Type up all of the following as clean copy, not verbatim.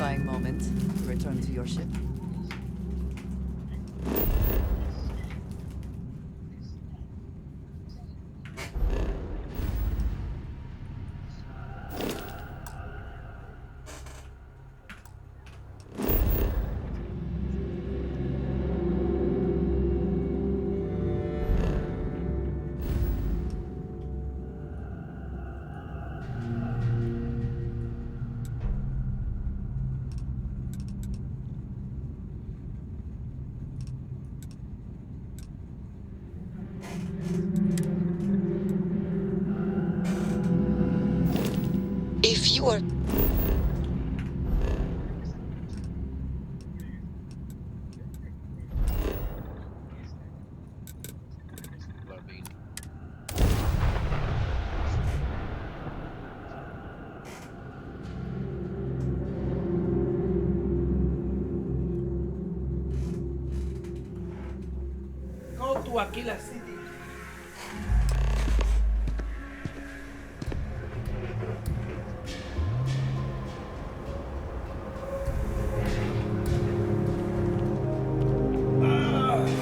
satisfying moment to return to your ship. If you are... Go to Aquila City.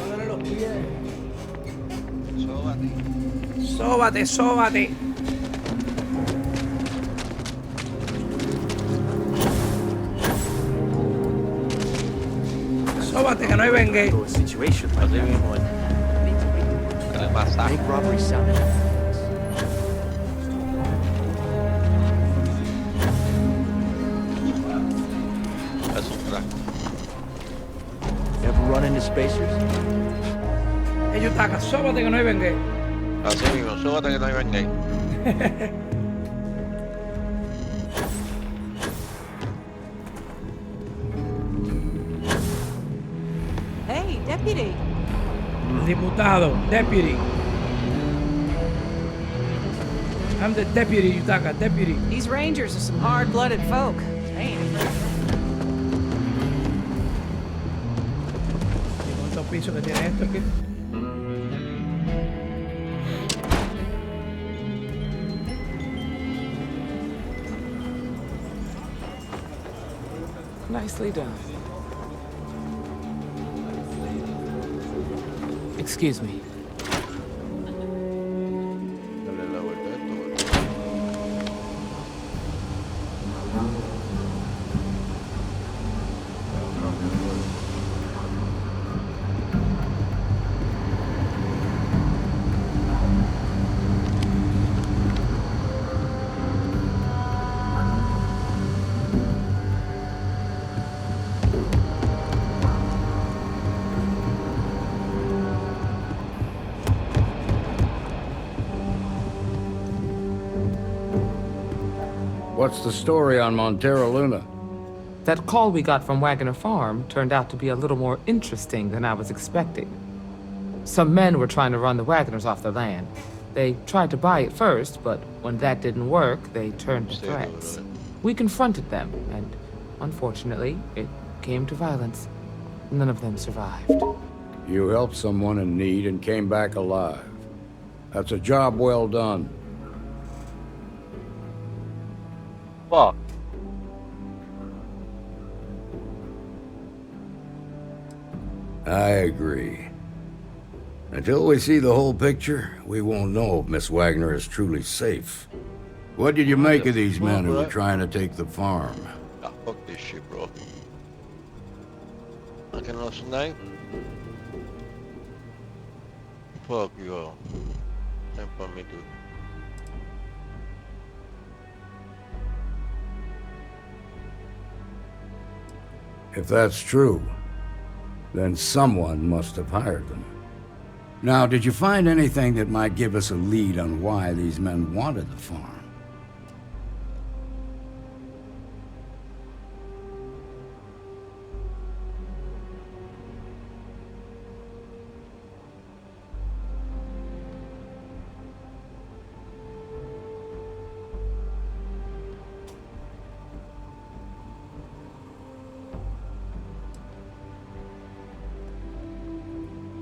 Dale los pies. Sóbate, sóbate. Sóbate que no hay vengue. Situation like that. Bank robbery sounded. Ever run into spacers? Ellos taca, sóbate que no hay vengue. Así mismo, súbate que no hay vengue. Hey, deputy! Diputado, deputy. I'm the deputy, Yutaka, deputy. These rangers are some hard-blooded folk. They ain't afraid. ¿Cuántos pisos que tiene esto aquí? Nicely done. Excuse me. Dale la vuelta a esto. What's the story on Montero Luna? That call we got from Wagner Farm turned out to be a little more interesting than I was expecting. Some men were trying to run the Wagners off the land. They tried to buy it first, but when that didn't work, they turned to threats. We confronted them, and unfortunately, it came to violence. None of them survived. You helped someone in need and came back alive. That's a job well done. Fuck. I agree. Until we see the whole picture, we won't know if Miss Wagner is truly safe. What did you make of these men who were trying to take the farm? Ah, fuck this shit, bro. I can lose night. Fuck you. Time for me to. If that's true, then someone must have hired them. Now, did you find anything that might give us a lead on why these men wanted the farm?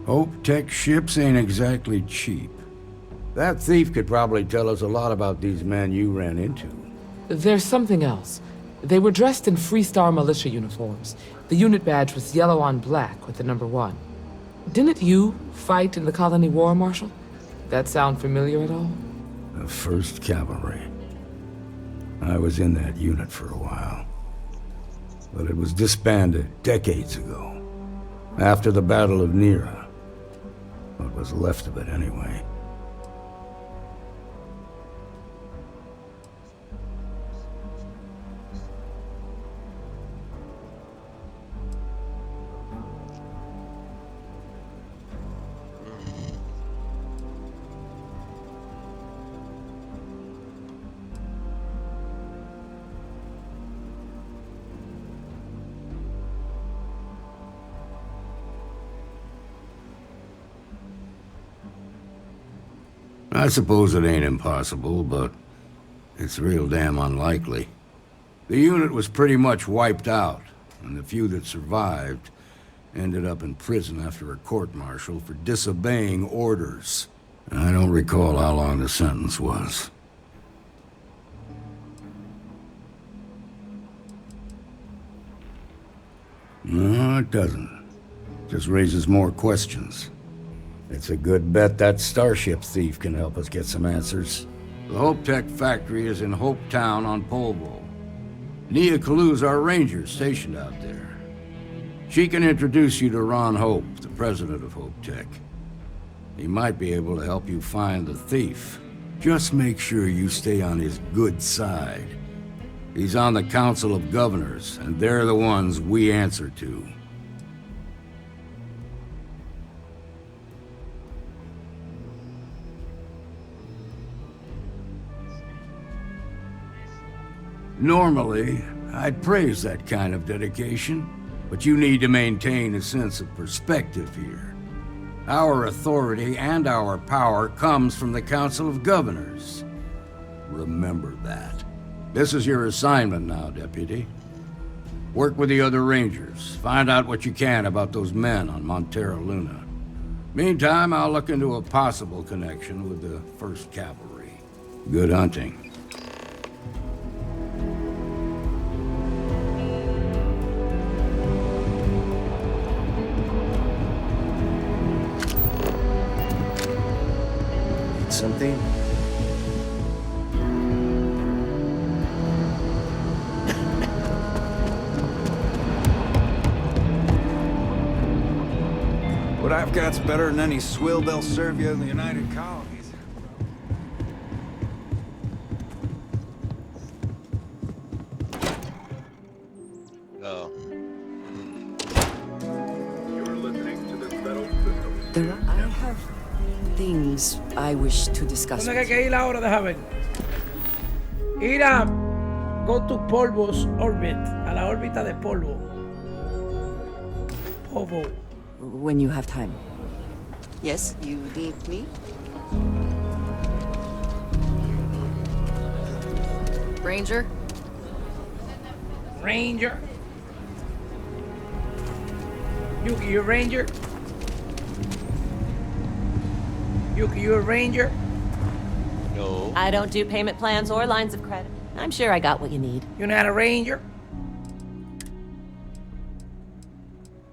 Hope Tech ships ain't exactly cheap. That thief could probably tell us a lot about these men you ran into. There's something else. They were dressed in Freestar militia uniforms. The unit badge was yellow on black with the number 1. Didn't you fight in the Colony War, Marshal? That sound familiar at all? The 1st Cavalry. I was in that unit for a while. But it was disbanded decades ago. After the Battle of Nera. What was left of it, anyway. I suppose it ain't impossible, but it's real damn unlikely. The unit was pretty much wiped out, and the few that survived ended up in prison after a court-martial for disobeying orders. I don't recall how long the sentence was. No, it doesn't. Just raises more questions. It's a good bet that starship thief can help us get some answers. The Hope Tech factory is in Hope Town on Polvo. Nia Kalu's our ranger stationed out there. She can introduce you to Ron Hope, the president of Hope Tech. He might be able to help you find the thief. Just make sure you stay on his good side. He's on the Council of Governors, and they're the ones we answer to. Normally, I'd praise that kind of dedication, but you need to maintain a sense of perspective here. Our authority and our power comes from the Council of Governors. Remember that. This is your assignment now, Deputy. Work with the other Rangers. Find out what you can about those men on Montero Luna. Meantime, I'll look into a possible connection with the 1st Cavalry. Good hunting. Something? What I've got's better than any swill they'll serve you in the United Colonies. Oh. I have things I wish to discuss. ¿Dónde que hay que ir ahora? Deja ver. Ir a Go to Polvo's Orbit, a la órbita de Polvo. Polvo. When you have time. Yes, you need me? Ranger? Ranger. Yuki, you a ranger? Yuki, you a ranger? No. I don't do payment plans or lines of credit. I'm sure I got what you need. You're not a ranger?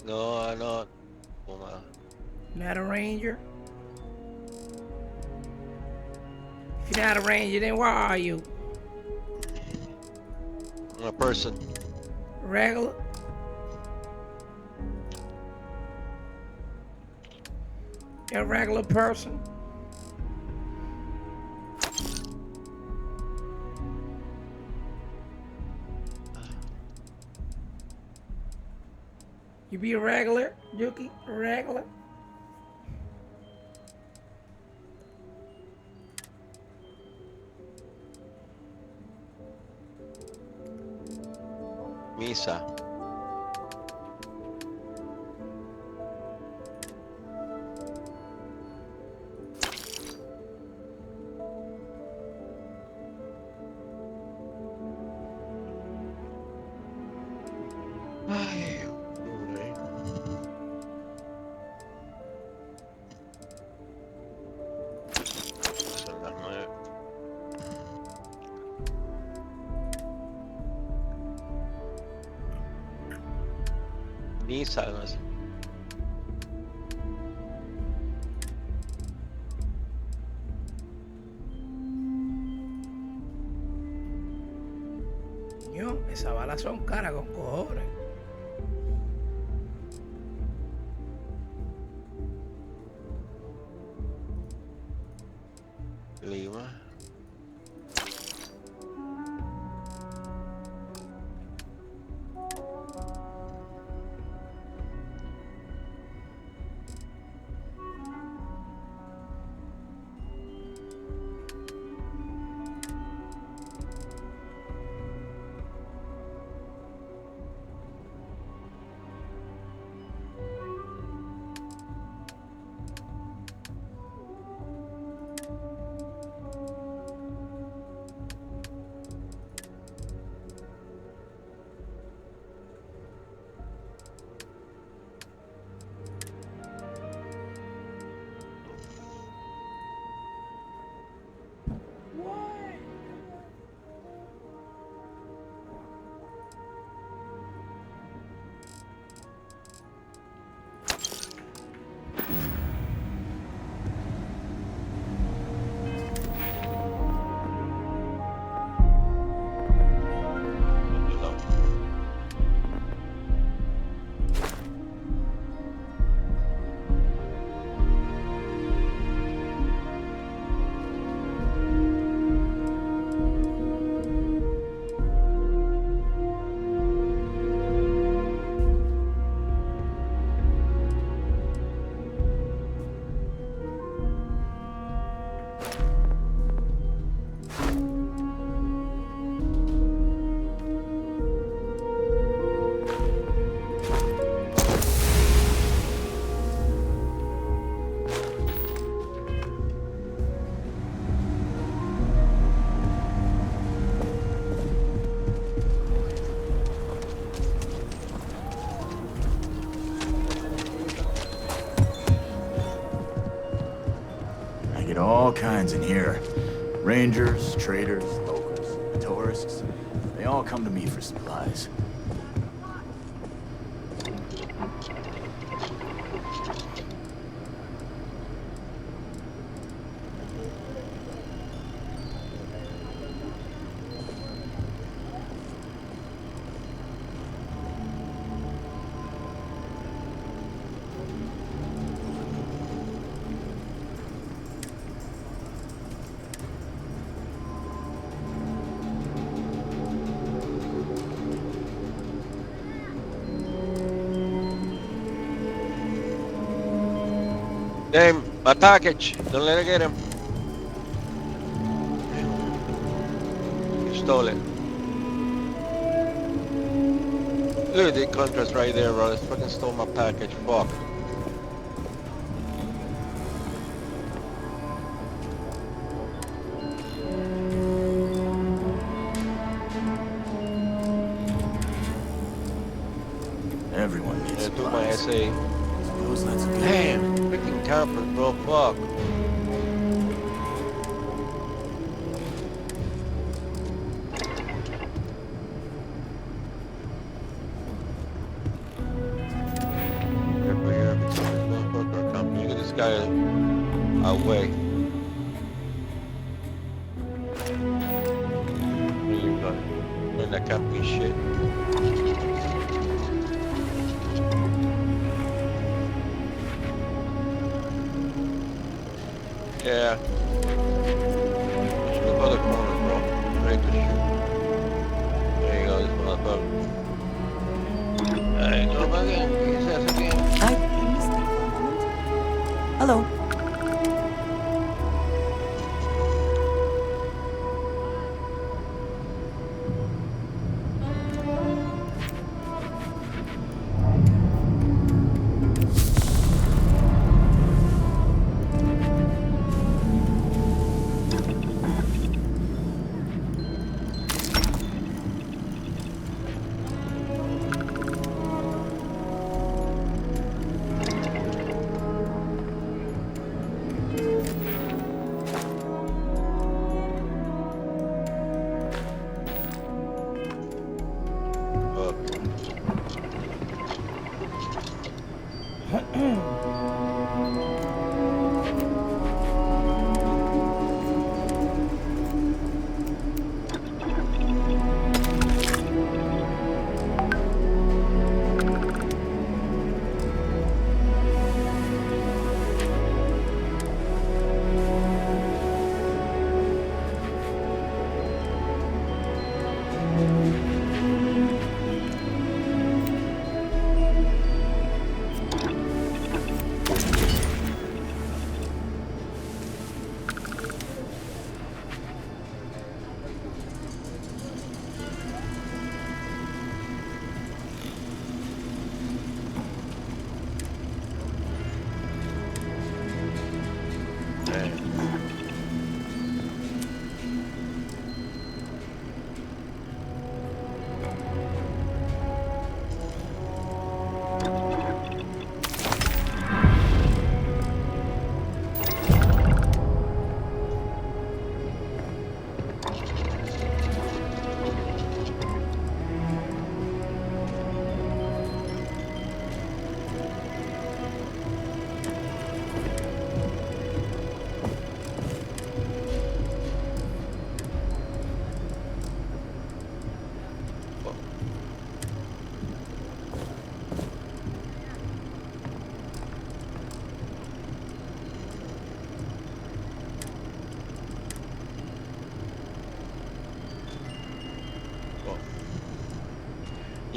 No, I'm not. Well, Not a ranger? If you're not a ranger, then why are you? I'm a person. Regular? You're a regular person? You be a regular, Yuki? A regular? Misa. Ay, hombre. Son las 9. Nissan, no sé. Coño, esas balas son caras con cojones. Lima. I get all kinds in here. Rangers, traders, locals, tourists. They all come to me for supplies. Damn, my package. Don't let her get him. He stole it. Look at the contrast right there, bro. This fucking stole my package. Fuck. Everyone needs I took my supplies. SA. Suppose that's a good. Damn, freaking campers, bro. Fuck. Careful here, because this motherfucker coming. Look at this guy away. Where you going? In that camping shit. Yeah. Shoot other corner, bro. Ready to shoot. There you go, this motherfucker. There you go, again. His ass again. I missed it for a moment. Hello.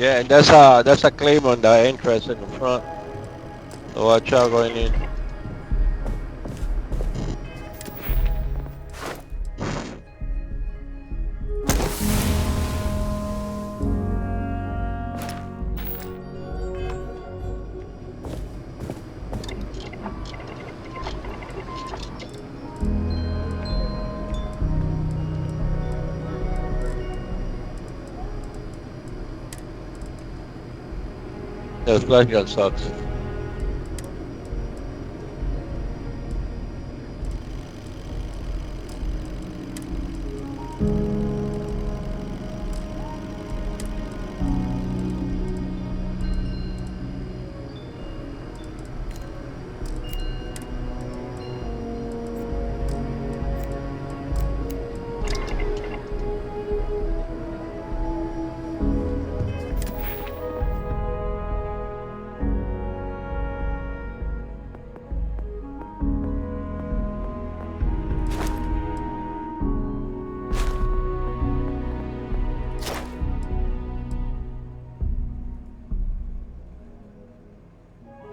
Yeah, and that's a claim on the entrance in the front. So watch out going in. The flash gun sucks.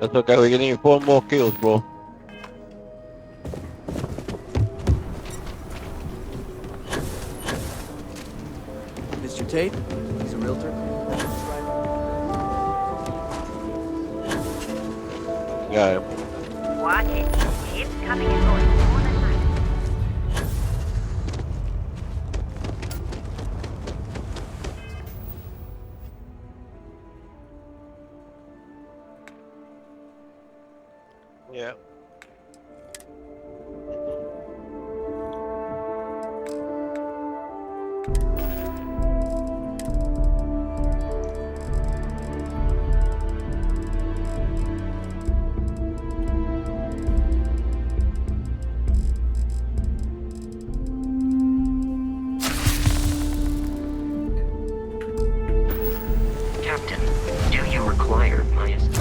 That's okay, we're getting 4 more kills, bro. Mr. Tate? He's a realtor? Got him. Watch it. It's coming and going more than mine. Yeah. Captain, do you require my assistance?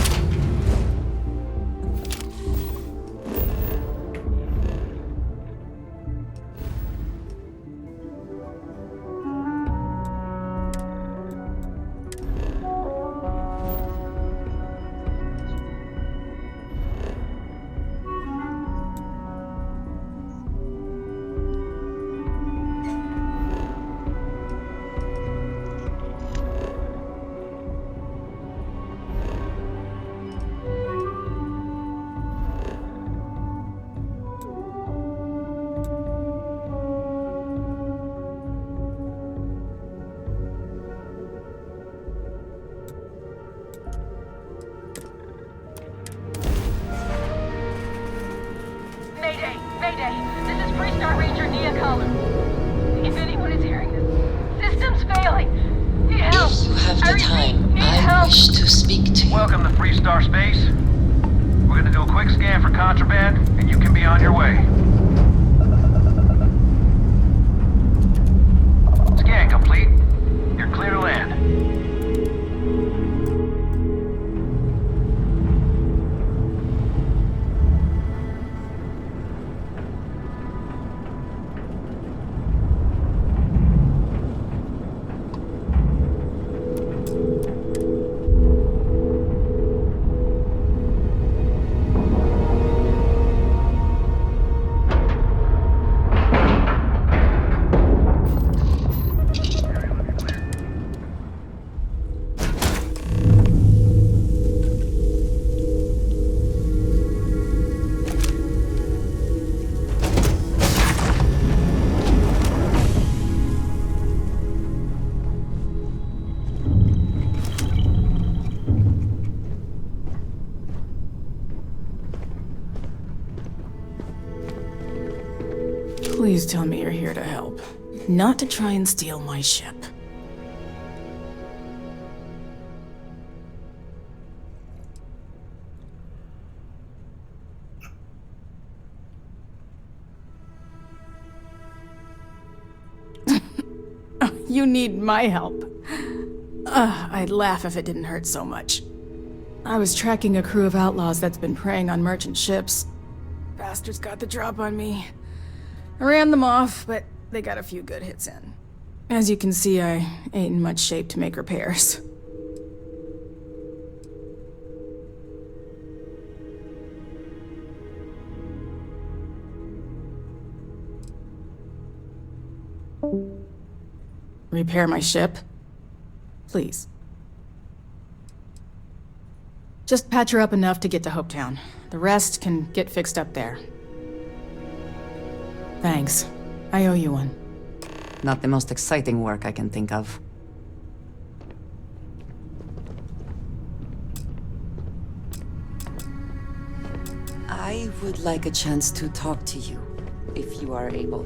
Mayday! Mayday! This is Freestar Ranger Nia Collins. If anyone is hearing this, system's failing! Need help! If you have the time, Need I help! wish to speak to you. Welcome to Freestar Space. We're gonna do a quick scan for contraband, and you can be on your way. Scan complete. You're clear to land. Please tell me you're here to help, not to try and steal my ship. You need my help. I'd laugh if it didn't hurt so much. I was tracking a crew of outlaws that's been preying on merchant ships. Bastards got the drop on me. I ran them off, but they got a few good hits in. As you can see, I ain't in much shape to make repairs. Repair my ship? Please. Just patch her up enough to get to Hopetown. The rest can get fixed up there. Thanks. I owe you one. Not the most exciting work I can think of. I would like a chance to talk to you, if you are able.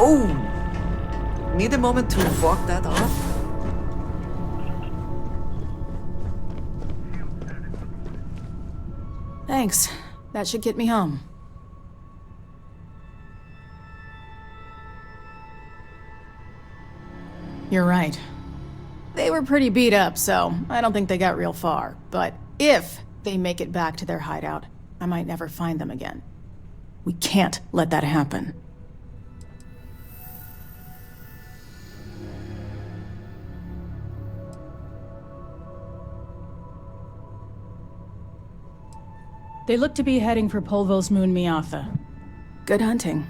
Oh! Need a moment to walk that off? Thanks. That should get me home. You're right. They were pretty beat up, so I don't think they got real far. But if they make it back to their hideout, I might never find them again. We can't let that happen. They look to be heading for Polvo's moon Miatha. Good hunting.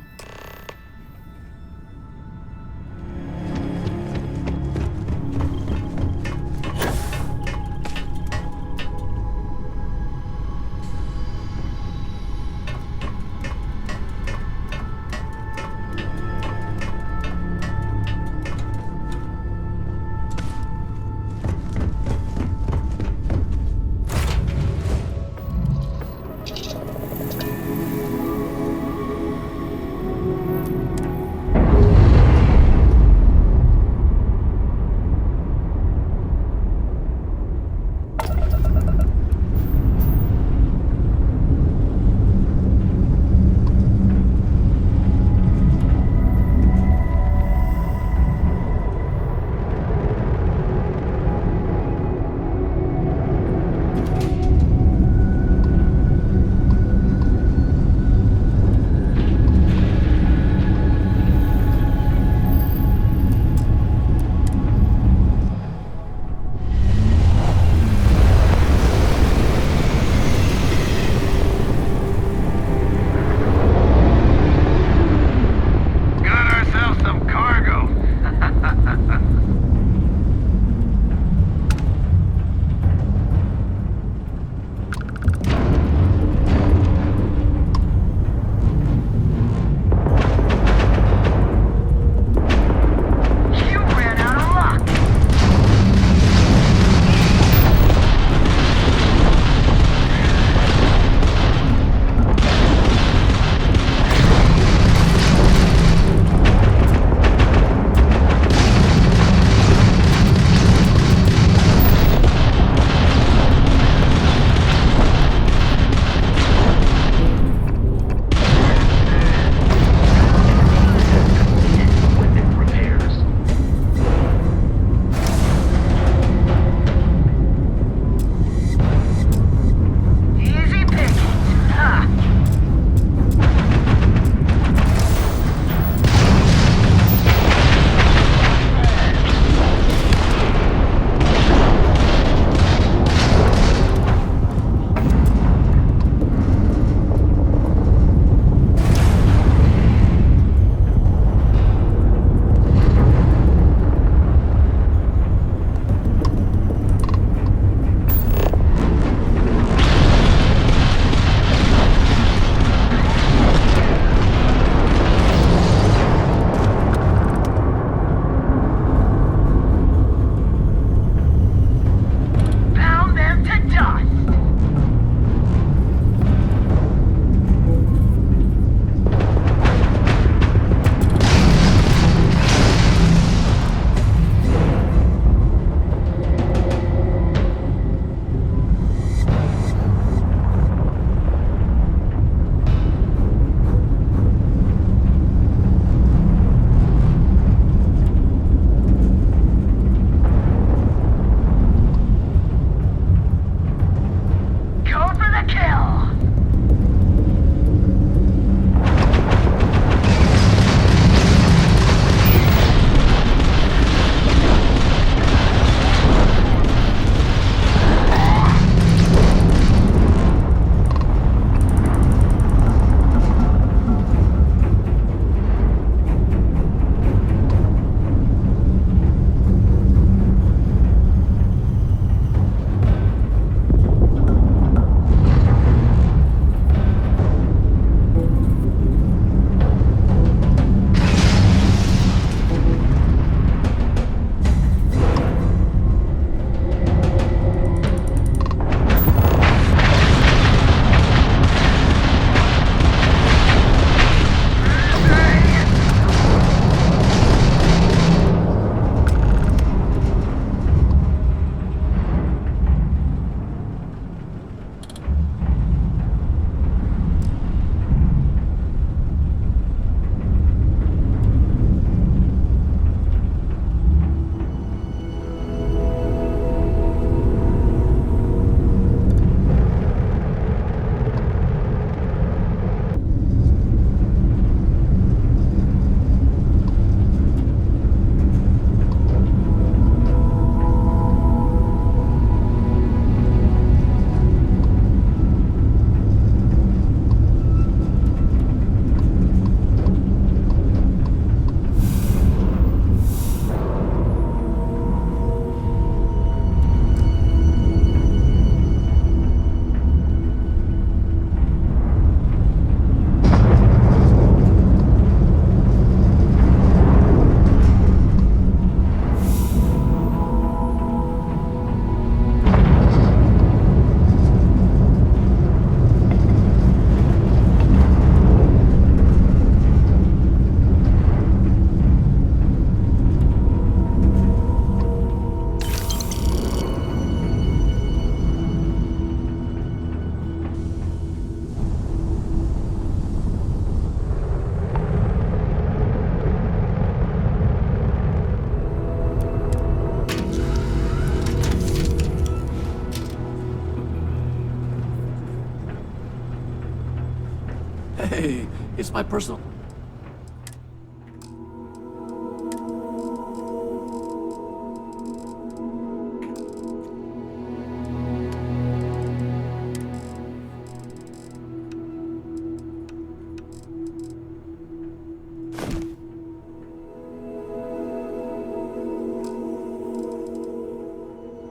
It's my personal...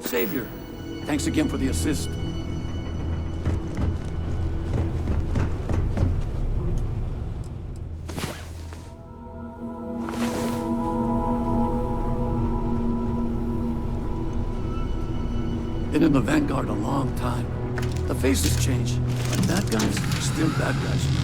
Savior, thanks again for the assist. Been in the Vanguard a long time. The faces change, but bad guys are still bad guys, you know.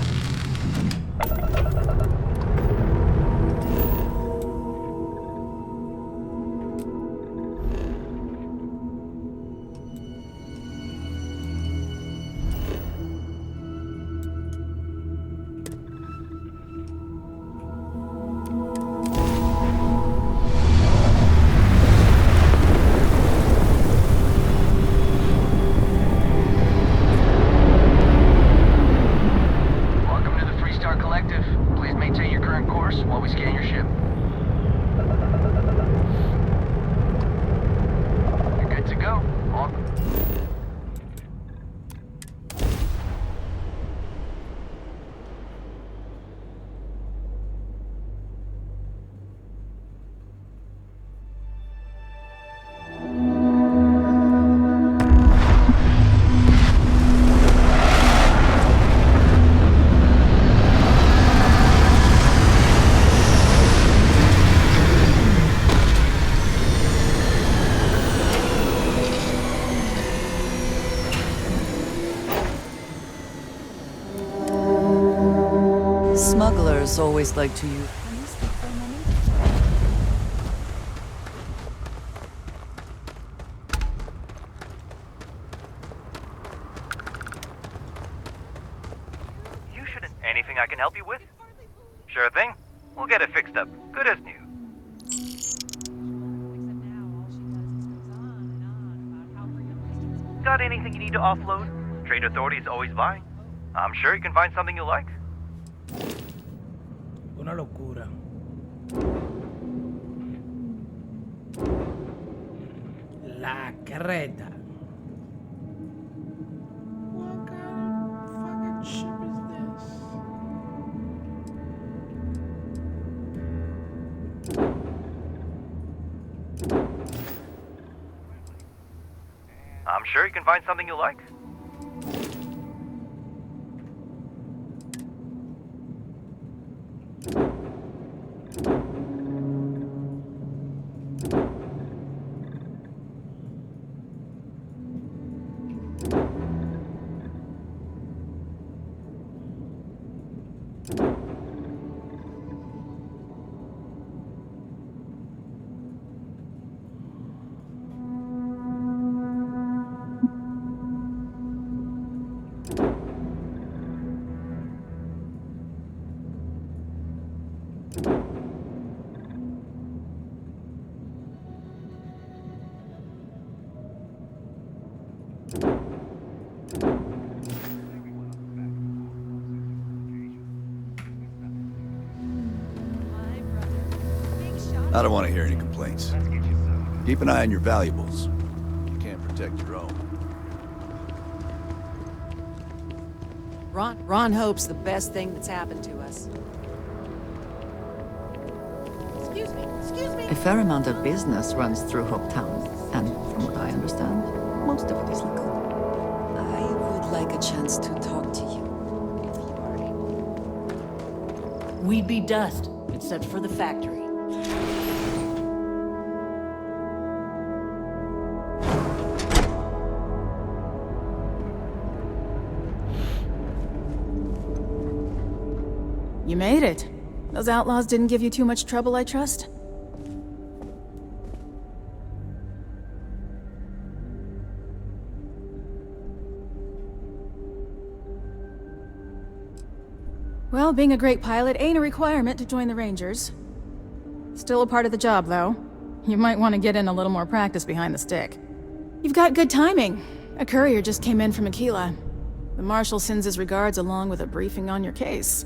Smugglers always like to use... You shouldn't... Anything I can help you with? Sure thing. We'll get it fixed up. Good as new. Got anything you need to offload? Trade authorities always buy. I'm sure you can find something you like. Una locura. La carreta. What kind of fucking ship is this? I'm sure you can find something you like. I don't want to hear any complaints. Keep an eye on your valuables. You can't protect your own. Ron hopes the best thing that's happened to us. Excuse me. A fair amount of business runs through Hopetown, and from what I understand, most of it is legal. I would like a chance to talk to you, if you are able. We'd be dust, except for the factory. You made it. Those outlaws didn't give you too much trouble, I trust? Well, being a great pilot ain't a requirement to join the Rangers. Still a part of the job, though. You might want to get in a little more practice behind the stick. You've got good timing. A courier just came in from Aquila. The Marshal sends his regards along with a briefing on your case.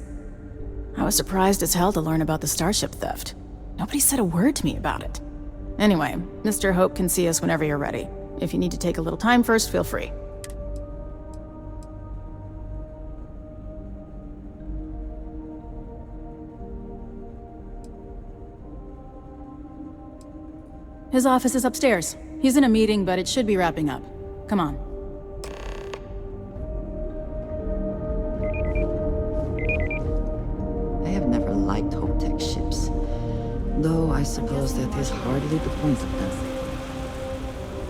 I was surprised as hell to learn about the starship theft. Nobody said a word to me about it. Anyway, Mr. Hope can see us whenever you're ready. If you need to take a little time first, feel free. His office is upstairs. He's in a meeting, but it should be wrapping up. Come on. I have never liked Hope Tech ships. Though I suppose that is hardly the point of them.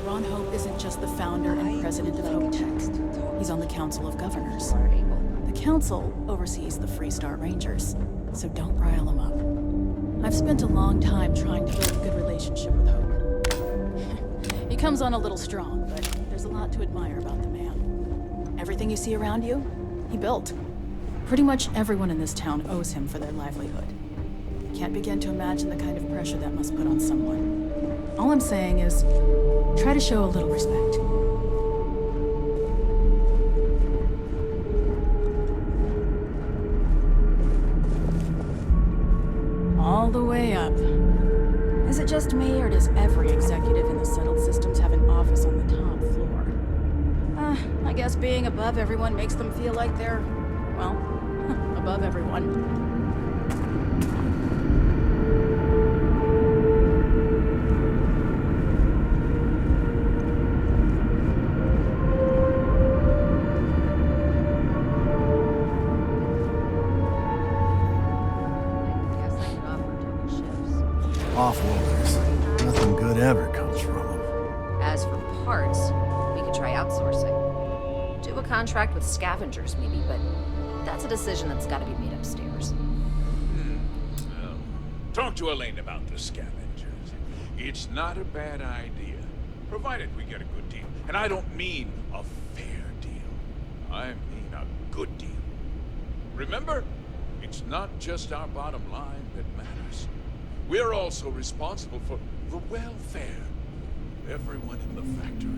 Ron Hope isn't just the founder and president of Hope Tech. He's on the Council of Governors. The Council oversees the Freestar Rangers, so don't rile him up. I've spent a long time trying to build a good relationship with Hope. He comes on a little strong, but there's a lot to admire about the man. Everything you see around you, he built. Pretty much everyone in this town owes him for their livelihood. Can't begin to imagine the kind of pressure that must put on someone. All I'm saying is, try to show a little respect. All the way up. Is it just me, or does every executive in the settled systems have an office on the top floor? I guess being above everyone makes them feel like they're, well, above everyone. Off-worlders. Nothing good ever comes from them. As for parts, we could try outsourcing. Do a contract with scavengers, maybe, but that's a decision that's got to be made upstairs. Well, talk to Elaine about the scavengers. It's not a bad idea, provided we get a good deal. And I don't mean a fair deal. I mean a good deal. Remember, it's not just our bottom line that matters. We're also responsible for the welfare of everyone in the factory.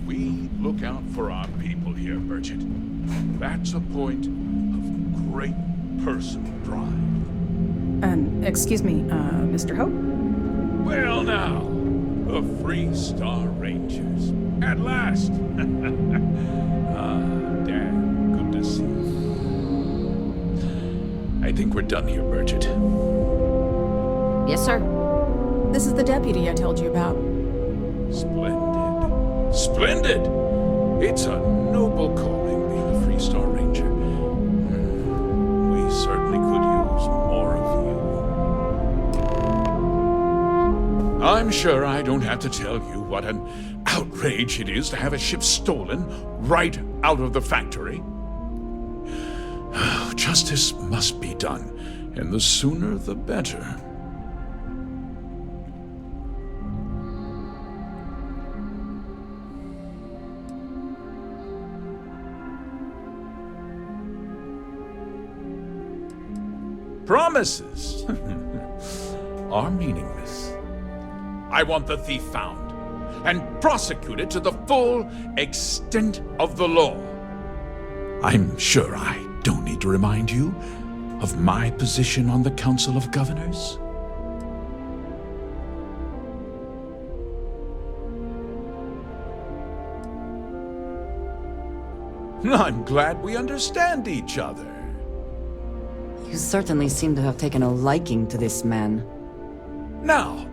We look out for our people here, Bridget. That's a point of great personal pride. Excuse me, Mr. Hope? Well now, the Freestar Rangers. At last! Dad, good to see you. I think we're done here, Bridget. Yes, sir. This is the deputy I told you about. Splendid. Splendid! It's a noble calling being a Freestar Ranger. We certainly could use more of you. I'm sure I don't have to tell you what an outrage it is to have a ship stolen right out of the factory. Justice must be done, and the sooner the better. Promises are meaningless. I want the thief found and prosecuted to the full extent of the law. I'm sure I don't need to remind you of my position on the Council of Governors. I'm glad we understand each other. You certainly seem to have taken a liking to this man. Now,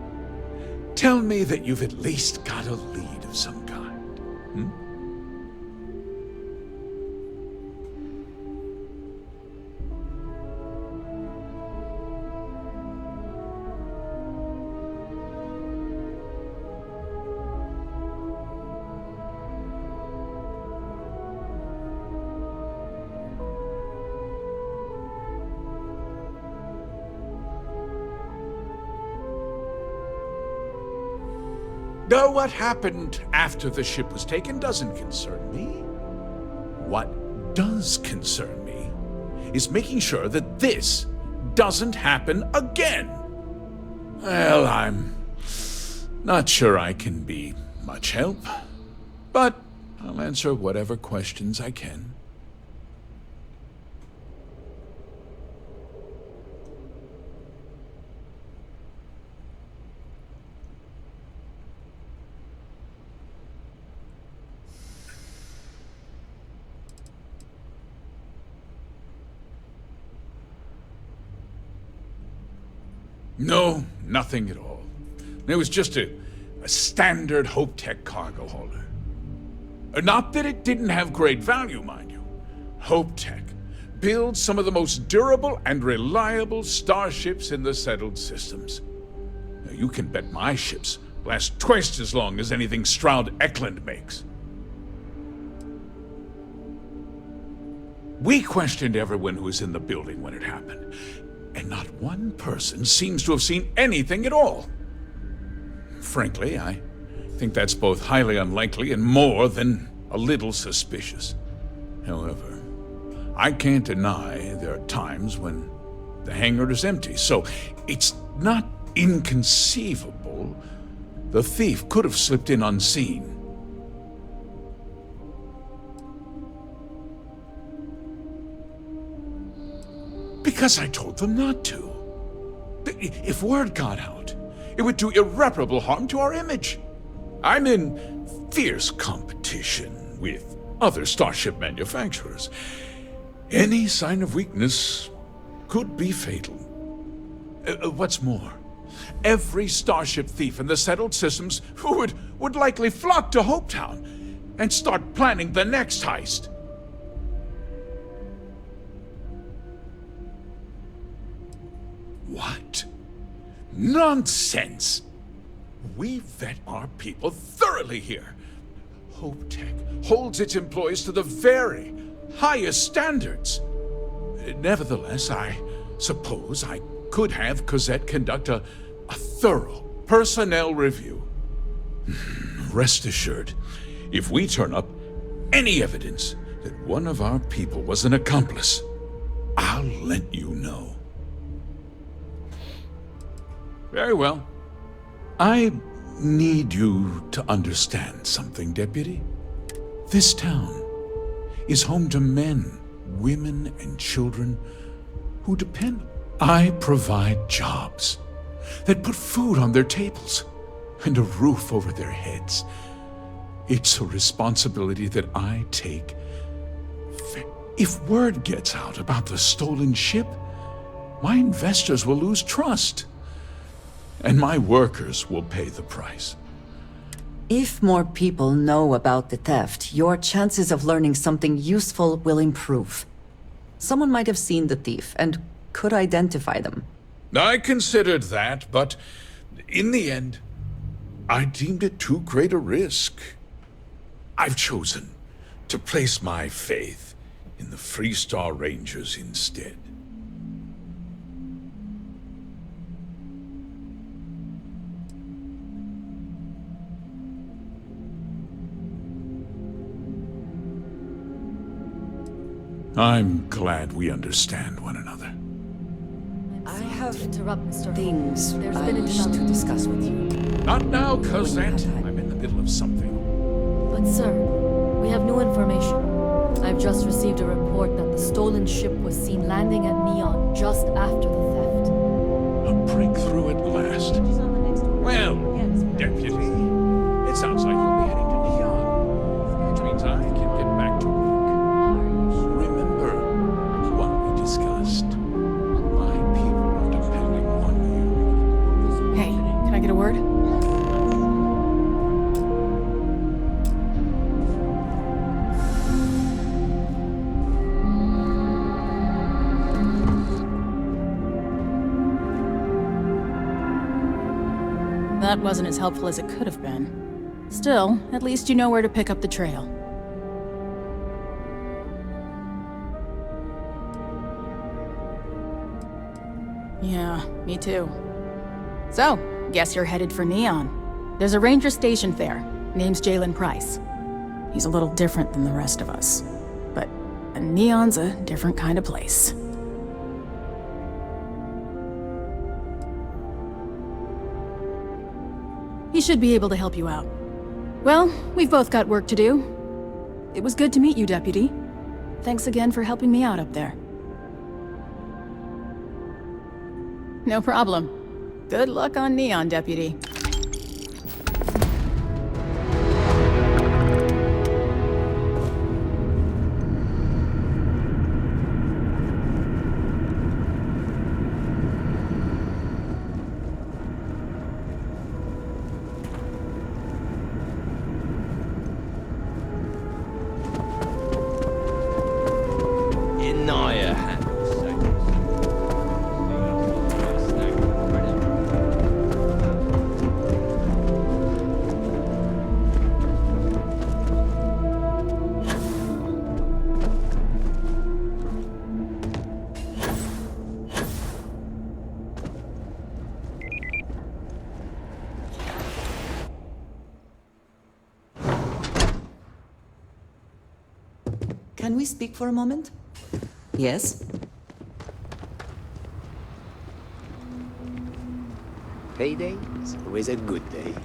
tell me that you've at least got a lead of some kind. Though what happened after the ship was taken doesn't concern me. What does concern me is making sure that this doesn't happen again. Well, I'm not sure I can be much help, but I'll answer whatever questions I can. No, nothing at all. It was just a standard Hope Tech cargo holder. Not that it didn't have great value, mind you. Hope Tech builds some of the most durable and reliable starships in the settled systems. Now, you can bet my ships last twice as long as anything Stroud Eklund makes. We questioned everyone who was in the building when it happened, and not one person seems to have seen anything at all. Frankly, I think that's both highly unlikely and more than a little suspicious. However, I can't deny there are times when the hangar is empty, so it's not inconceivable the thief could have slipped in unseen. Because I told them not to. If word got out, it would do irreparable harm to our image. I'm in fierce competition with other starship manufacturers. Any sign of weakness could be fatal. What's more, every starship thief in the settled systems would likely flock to Hopetown and start planning the next heist. What? Nonsense! We vet our people thoroughly here. Hope Tech holds its employees to the very highest standards. Nevertheless, I suppose I could have Cosette conduct a thorough personnel review. Rest assured, if we turn up any evidence that one of our people was an accomplice, I'll let you know. Very well. I need you to understand something, Deputy. This town is home to men, women, and children who depend. I provide jobs that put food on their tables and a roof over their heads. It's a responsibility that I take. If word gets out about the stolen ship, my investors will lose trust. And my workers will pay the price. If more people know about the theft, your chances of learning something useful will improve. Someone might have seen the thief and could identify them. I considered that, but in the end, I deemed it too great a risk. I've chosen to place my faith in the Freestar Rangers instead. I'm glad we understand one another. I have interrupt, Mr. things There's I been a wish to discuss with you. Not now, Cosette. I'm in the middle of something. But sir, we have new information. I've just received a report that the stolen ship was seen landing at Neon just after the theft. A breakthrough at last. Well, Deputy, it sounds like you'll be heading to Neon. Which means I can get back to work. Remember what we discussed. My people are depending on you. Hey, can I get a word? That wasn't as helpful as it could have been. Still, at least you know where to pick up the trail. Yeah, me too. So, guess you're headed for Neon. There's a ranger stationed there. Name's Jalen Price. He's a little different than the rest of us. But Neon's a different kind of place. He should be able to help you out. Well, we've both got work to do. It was good to meet you, Deputy. Thanks again for helping me out up there. No problem. Good luck on Neon, Deputy. Can we speak for a moment? Yes? Payday is always a good day.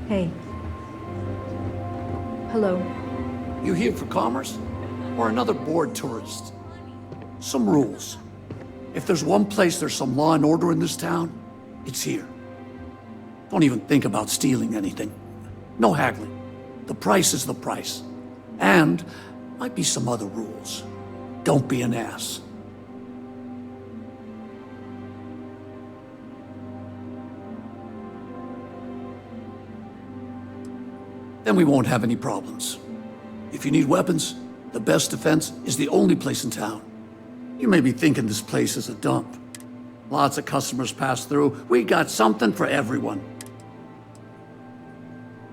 Hey. Hello. You here for commerce? Or another bored tourist? Some rules. If there's one place there's some law and order in this town, it's here. Don't even think about stealing anything. No haggling. The price is the price. And might be some other rules. Don't be an ass. Then we won't have any problems. If you need weapons, the best defense is the only place in town. You may be thinking this place is a dump. Lots of customers pass through. We got something for everyone.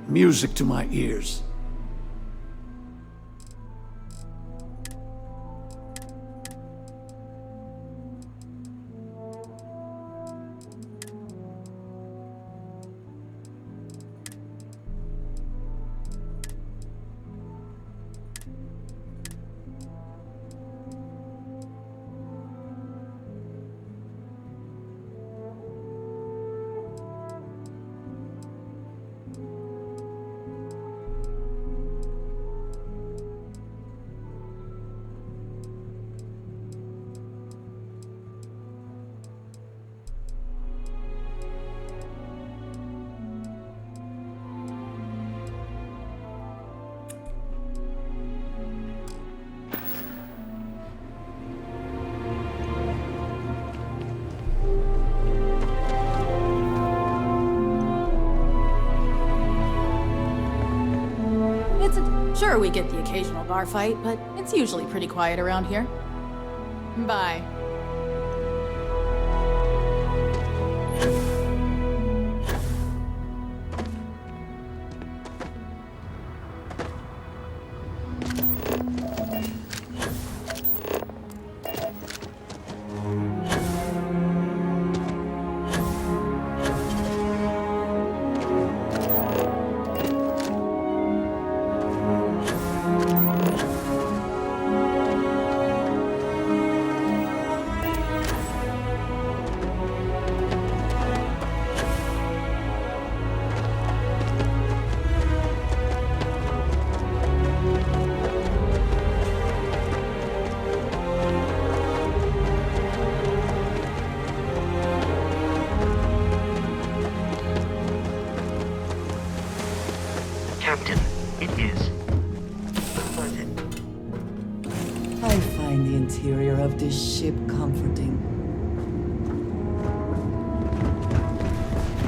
Music to my ears. Sure, we get the occasional bar fight, but it's usually pretty quiet around here. Bye. Captain, it is. I find the interior of this ship comforting.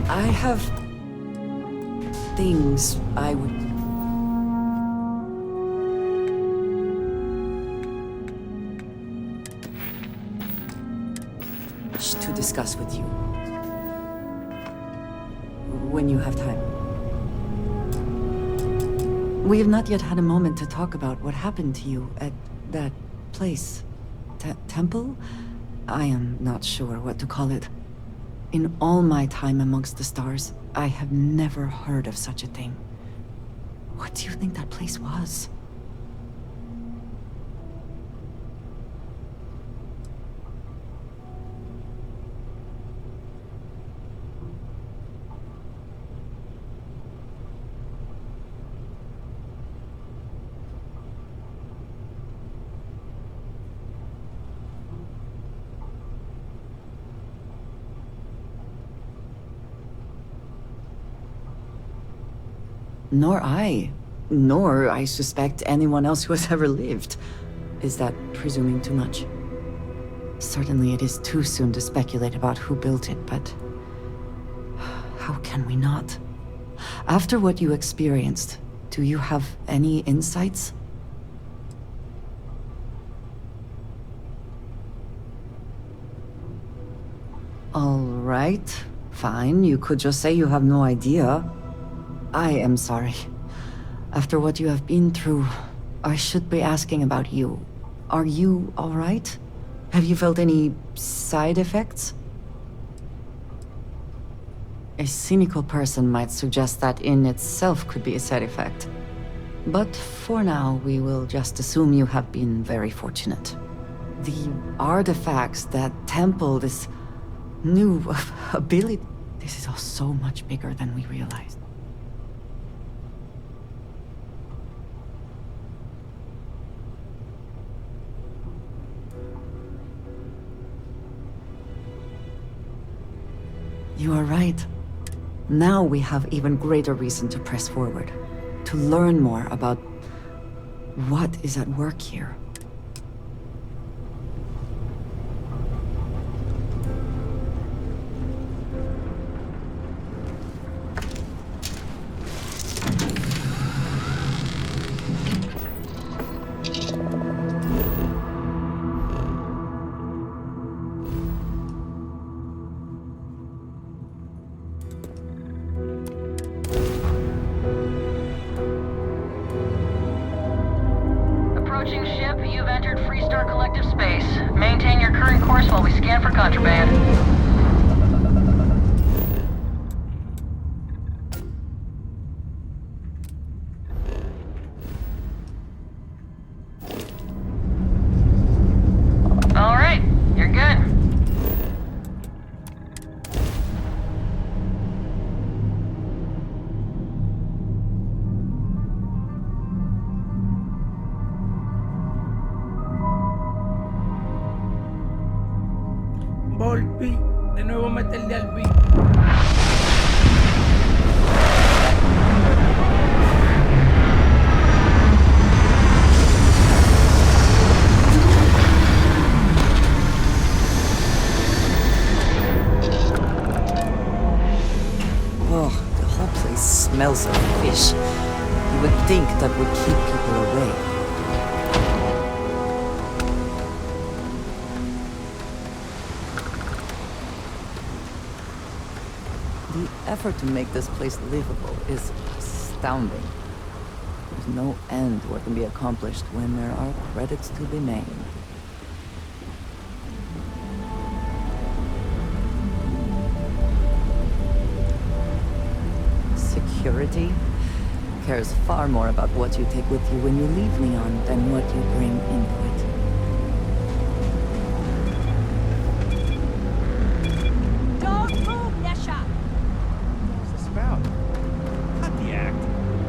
I have things I would to discuss with you when you have time. We have not yet had a moment to talk about what happened to you at that place. Temple? I am not sure what to call it. In all my time amongst the stars, I have never heard of such a thing. What do you think that place was? Nor I suspect anyone else who has ever lived. Is that presuming too much? Certainly it is too soon to speculate about who built it, but how can we not? After what you experienced, do you have any insights? All right, fine. You could just say you have no idea. I am sorry. After what you have been through, I should be asking about you. Are you all right? Have you felt any side effects? A cynical person might suggest that in itself could be a side effect. But for now, we will just assume you have been very fortunate. The artifacts that temple this new ability... This is all so much bigger than we realized. You are right. Now we have even greater reason to press forward, to learn more about what is at work here. Approaching ship, you've entered Freestar Collective space. Maintain your current course while we scan for contraband. All right, you're good. Volví. De nuevo meterle al beat. Oh, the whole place smells of fish. You would think that would keep people away. The effort to make this place livable is astounding. There's no end to what can be accomplished when there are credits to be made. Security cares far more about what you take with you when you leave Neon than what you bring into it. Don't move, Nesha! What's this about? Cut the act.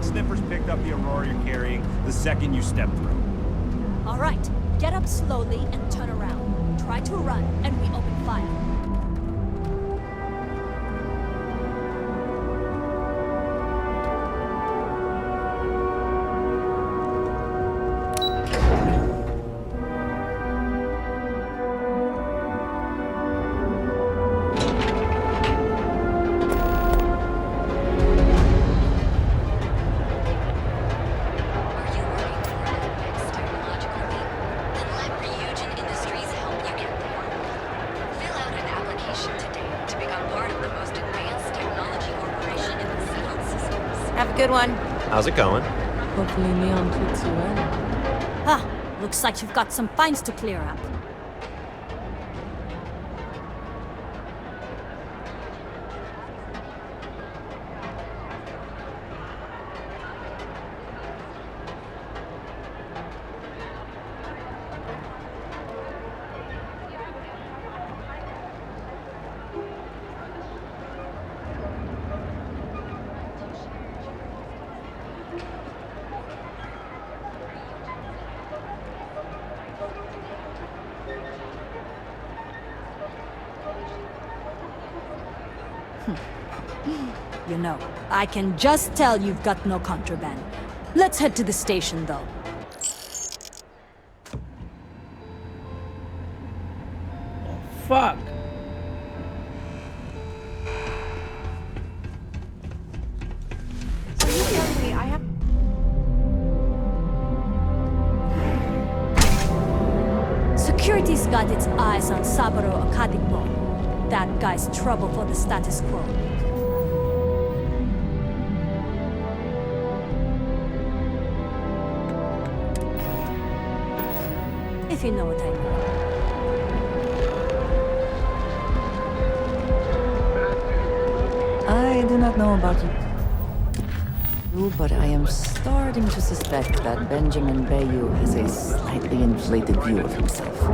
Sniffers picked up the Aurora you're carrying the second you stepped through. All right, get up slowly and turn around. Try to run, and we open fire. Have a good one. How's it going? Hopefully Neon treats you well. Ah, looks like you've got some fines to clear up. You know, I can just tell you've got no contraband. Let's head to the station, though. Fuck. Security's got its eyes on Saburo Akadipo. That guy's trouble for the status quo. If you know what I mean. I do not know about you, but I am starting to suspect that Benjamin Bayou has a slightly inflated view of himself. I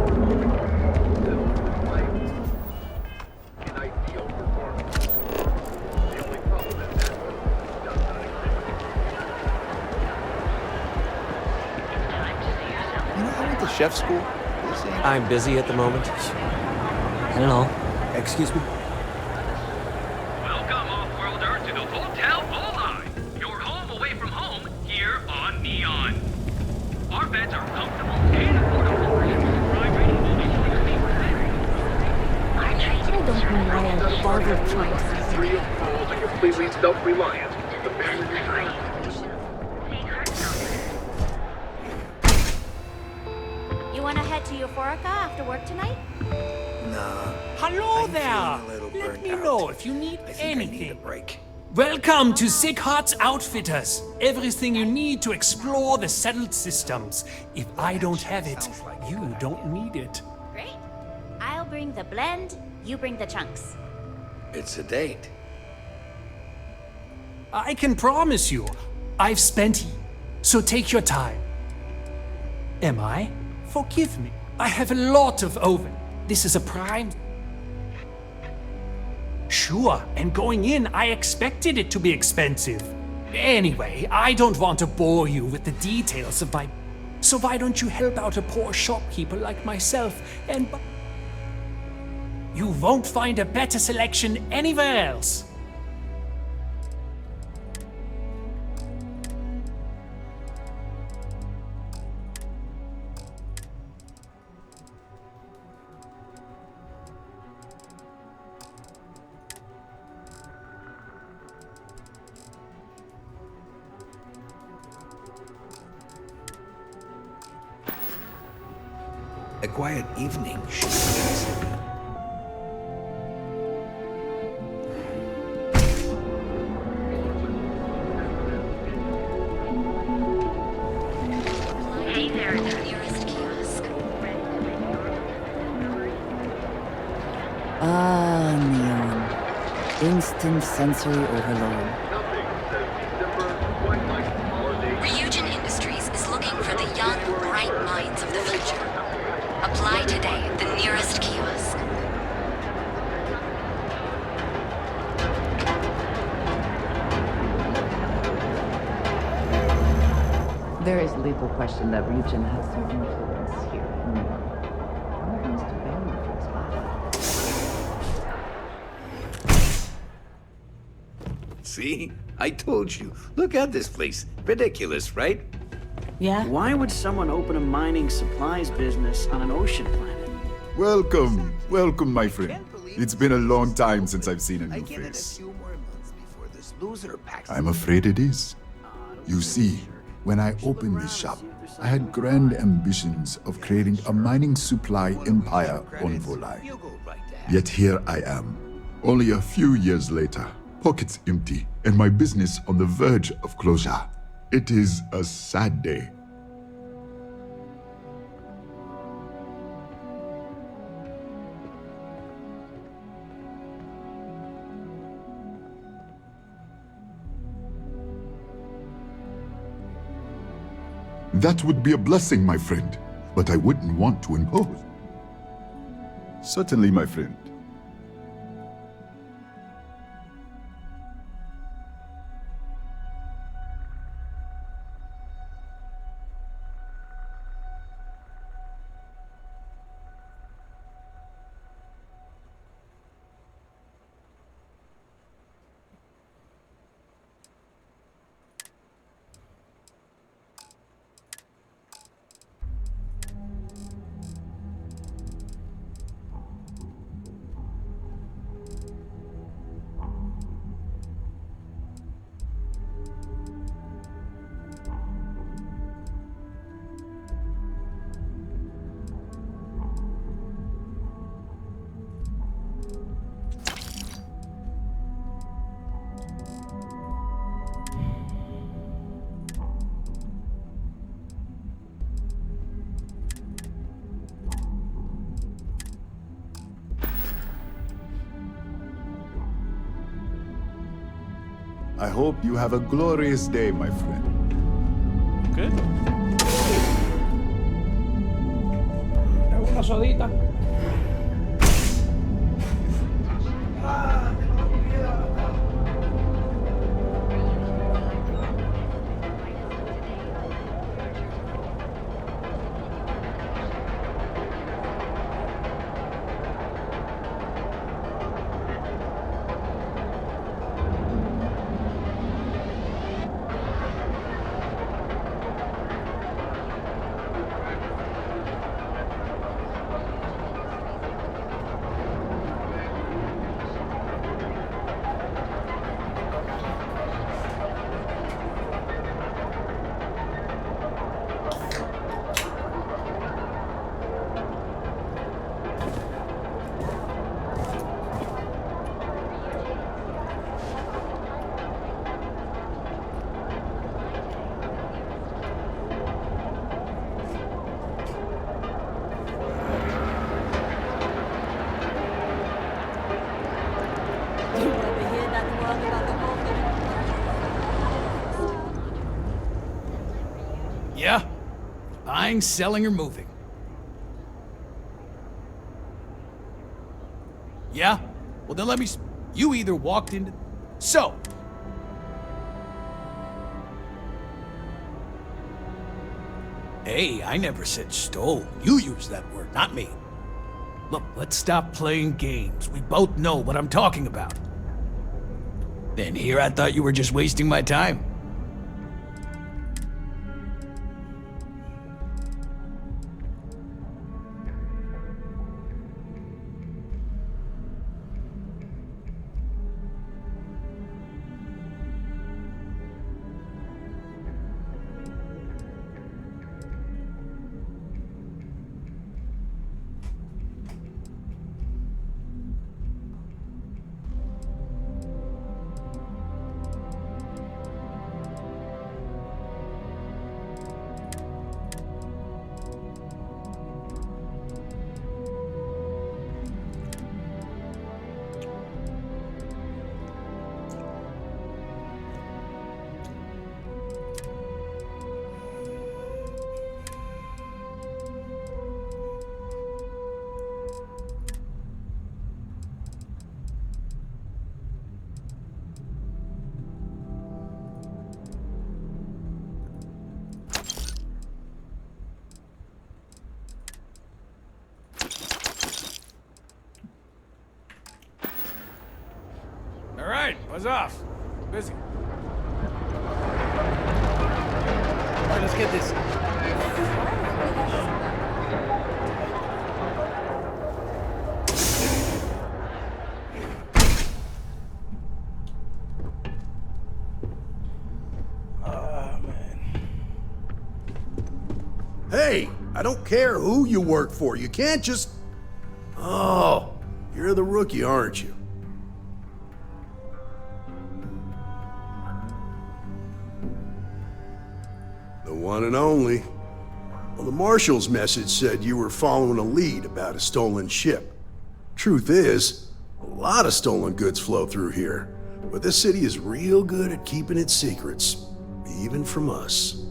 went to chef school. I'm busy at the moment. I don't know. Excuse me? Welcome, off-worlder, to the Hotel Bullseye, your home away from home here on Neon. Our beds are comfortable and affordable. Crime rating will be 60%. I don't know why I bothered trying to Free of calls and completely self-reliant. The best You wanna head to Euphorica after work tonight? Hello there! Let me know if you need anything. Welcome to Sick Hearts Outfitters. Everything you need to explore the settled systems. If I don't have it, you don't need it. Great. I'll bring the blend, you bring the chunks. It's a date. I can promise you, I've spent so take your time. Am I? Forgive me. I have a lot of oven. This is a prime... Sure, and going in, I expected it to be expensive. Anyway, I don't want to bore you with the details of my... So why don't you help out a poor shopkeeper like myself and... You won't find a better selection anywhere else. A quiet evening should be easy. Hey there, the nearest kiosk. Ah, Neon. Instant sensory overload. Ryujin Industries is looking for the young, bright minds of the future. Apply today at the nearest kiosk. There is little question that Ryujin has some influence here in New York. However, Mr. Bayou feels bad. See? I told you. Look at this place. Ridiculous, right? Yeah? Why would someone open a mining supplies business on an ocean planet? Welcome. Welcome, my friend. It's been a long time since I've seen a new face. I'm afraid it is. You see, when I opened this shop, I had grand ambitions of creating a mining supply empire on Volai. Yet here I am, only a few years later, pockets empty, and my business on the verge of closure. It is a sad day. That would be a blessing, my friend, but I wouldn't want to impose. Certainly, my friend. I hope you have a glorious day, my friend. Good. Una sodita. Yeah? Buying, selling, or moving? Yeah? Well, then let me... You either walked into... So! Hey, I never said stole. You used that word, not me. Look, let's stop playing games. We both know what I'm talking about. And here I thought you were just wasting my time. All right, buzz off. Busy. All right, let's get this. Hey, I don't care who you work for. You can't just... Oh, you're the rookie, aren't you? The one and only. Well, the marshal's message said you were following a lead about a stolen ship. Truth is, a lot of stolen goods flow through here, but this city is real good at keeping its secrets, even from us.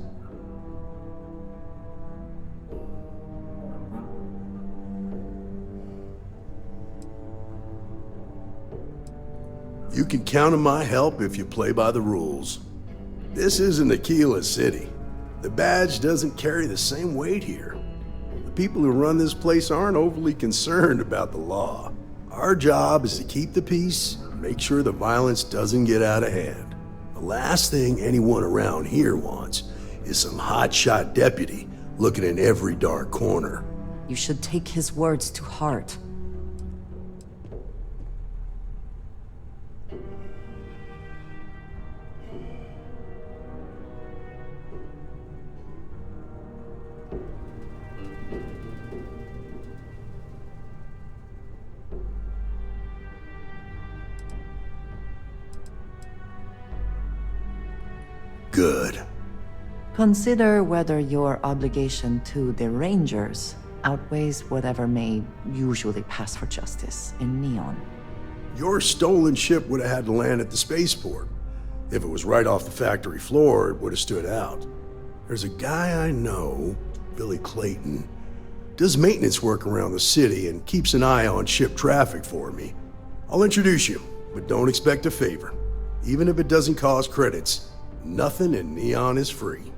You can count on my help if you play by the rules. This isn't Aquila City. The badge doesn't carry the same weight here. The people who run this place aren't overly concerned about the law. Our job is to keep the peace and make sure the violence doesn't get out of hand. The last thing anyone around here wants is some hotshot deputy looking in every dark corner. You should take his words to heart. Good. Consider whether your obligation to the Rangers outweighs whatever may usually pass for justice in Neon. Your stolen ship would have had to land at the spaceport. If it was right off the factory floor, it would have stood out. There's a guy I know, Billy Clayton, does maintenance work around the city and keeps an eye on ship traffic for me. I'll introduce you, but don't expect a favor. Even if it doesn't cause credits, nothing in Neon is free.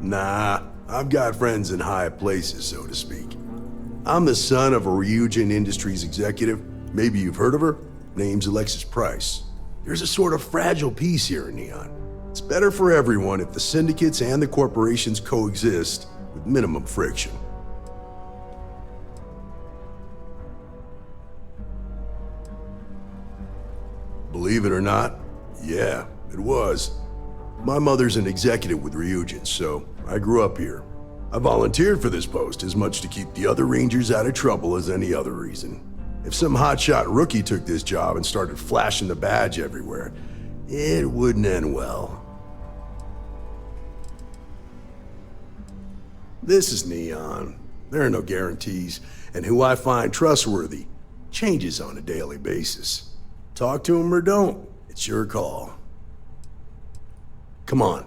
Nah, I've got friends in high places, so to speak. I'm the son of a Ryujin Industries executive. Maybe you've heard of her? Name's Alexis Price. There's a sort of fragile peace here in Neon. It's better for everyone if the syndicates and the corporations coexist with minimum friction. Believe it or not, yeah, it was. My mother's an executive with Ryujin, so I grew up here. I volunteered for this post as much to keep the other Rangers out of trouble as any other reason. If some hotshot rookie took this job and started flashing the badge everywhere, it wouldn't end well. This is Neon. There are no guarantees, and who I find trustworthy changes on a daily basis. Talk to him or don't, it's your call. Come on.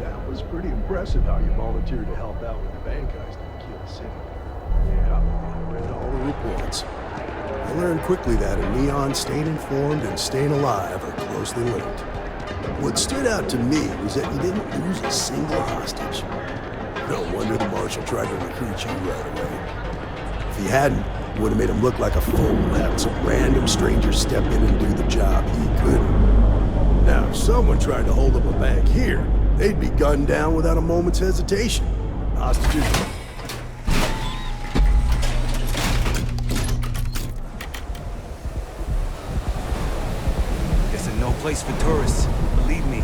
That was pretty impressive how you volunteered to help out with the bank heist in Keel City. Yeah, I read all the reports. I learned quickly that a Neon staying informed and staying alive are closely linked. What stood out to me was that you didn't lose a single hostage. No wonder the Marshal tried to recruit you right away. If he hadn't, it would have made him look like a fool, having some random stranger step in and do the job he couldn't. Now, if someone tried to hold up a bank here, they'd be gunned down without a moment's hesitation. Hostages... Place for tourists, believe me.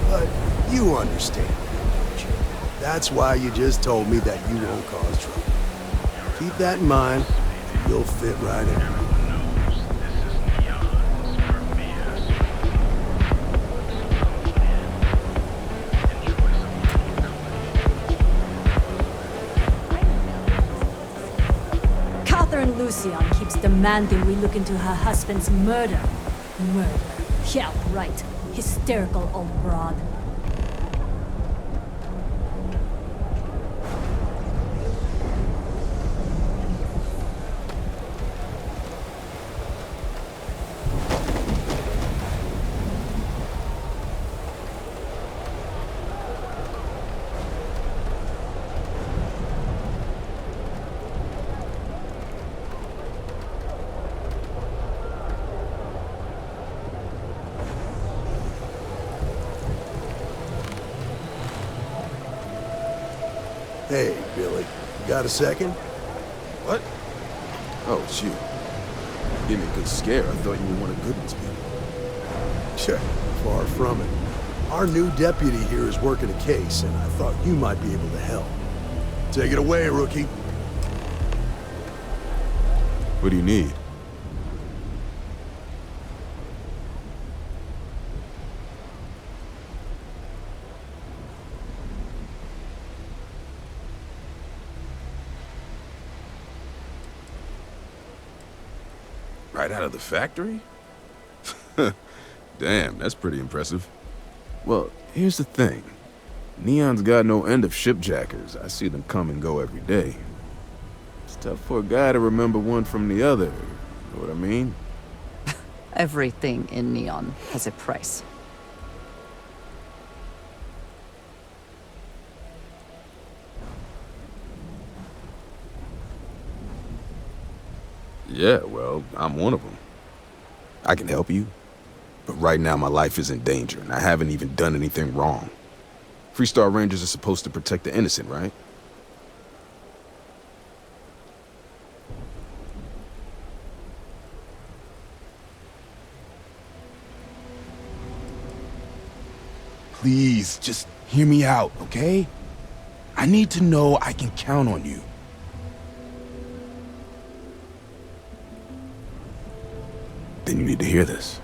But you understand, don't you? That's why you just told me that you won't cause trouble. Keep that in mind, and you'll fit right in. Lucien keeps demanding we look into her husband's murder. Murder. Yeah, right. Hysterical old broad. Hey, Billy, you got a second? What? Oh, shoot. Gave me a good scare. I thought you were one of Goodman's people. Sure, far from it. Our new deputy here is working a case, and I thought you might be able to help. Take it away, rookie. What do you need? Right out of the factory? Damn, that's pretty impressive. Well, here's the thing. Neon's got no end of shipjackers. I see them come and go every day. It's tough for a guy to remember one from the other. Know what I mean? Everything in Neon has a price. Yeah, well, I'm one of them. I can help you. But right now, my life is in danger, and I haven't even done anything wrong. Freestar Rangers are supposed to protect the innocent, right? Please, just hear me out, okay? I need to know I can count on you. Then you need to hear this.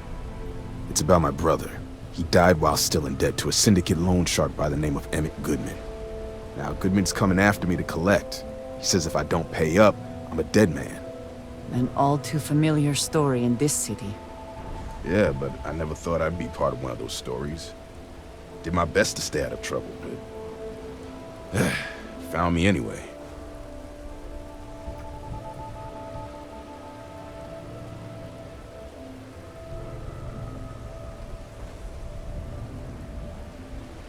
It's about my brother. He died while still in debt to a syndicate loan shark by the name of Emmett Goodman. Now, Goodman's coming after me to collect. He says if I don't pay up, I'm a dead man. An all too familiar story in this city. Yeah, but I never thought I'd be part of one of those stories. Did my best to stay out of trouble, but found me anyway.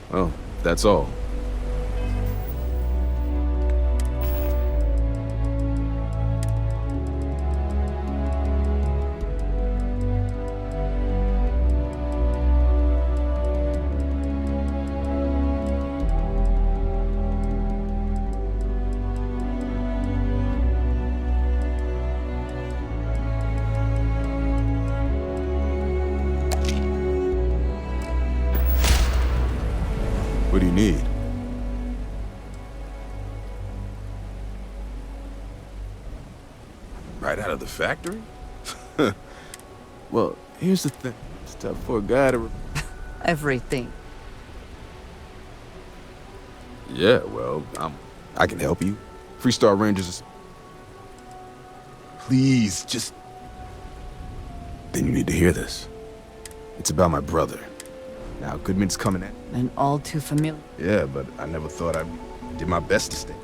Well, that's all. What do you need? Right out of the factory? Well, here's the thing. It's tough for a guy to... Everything. Yeah, well, I can help you. Freestar Rangers is... Please, just... Then you need to hear this. It's about my brother. Now, Goodman's coming in. An all too familiar... Yeah, but I never thought did my best to stay.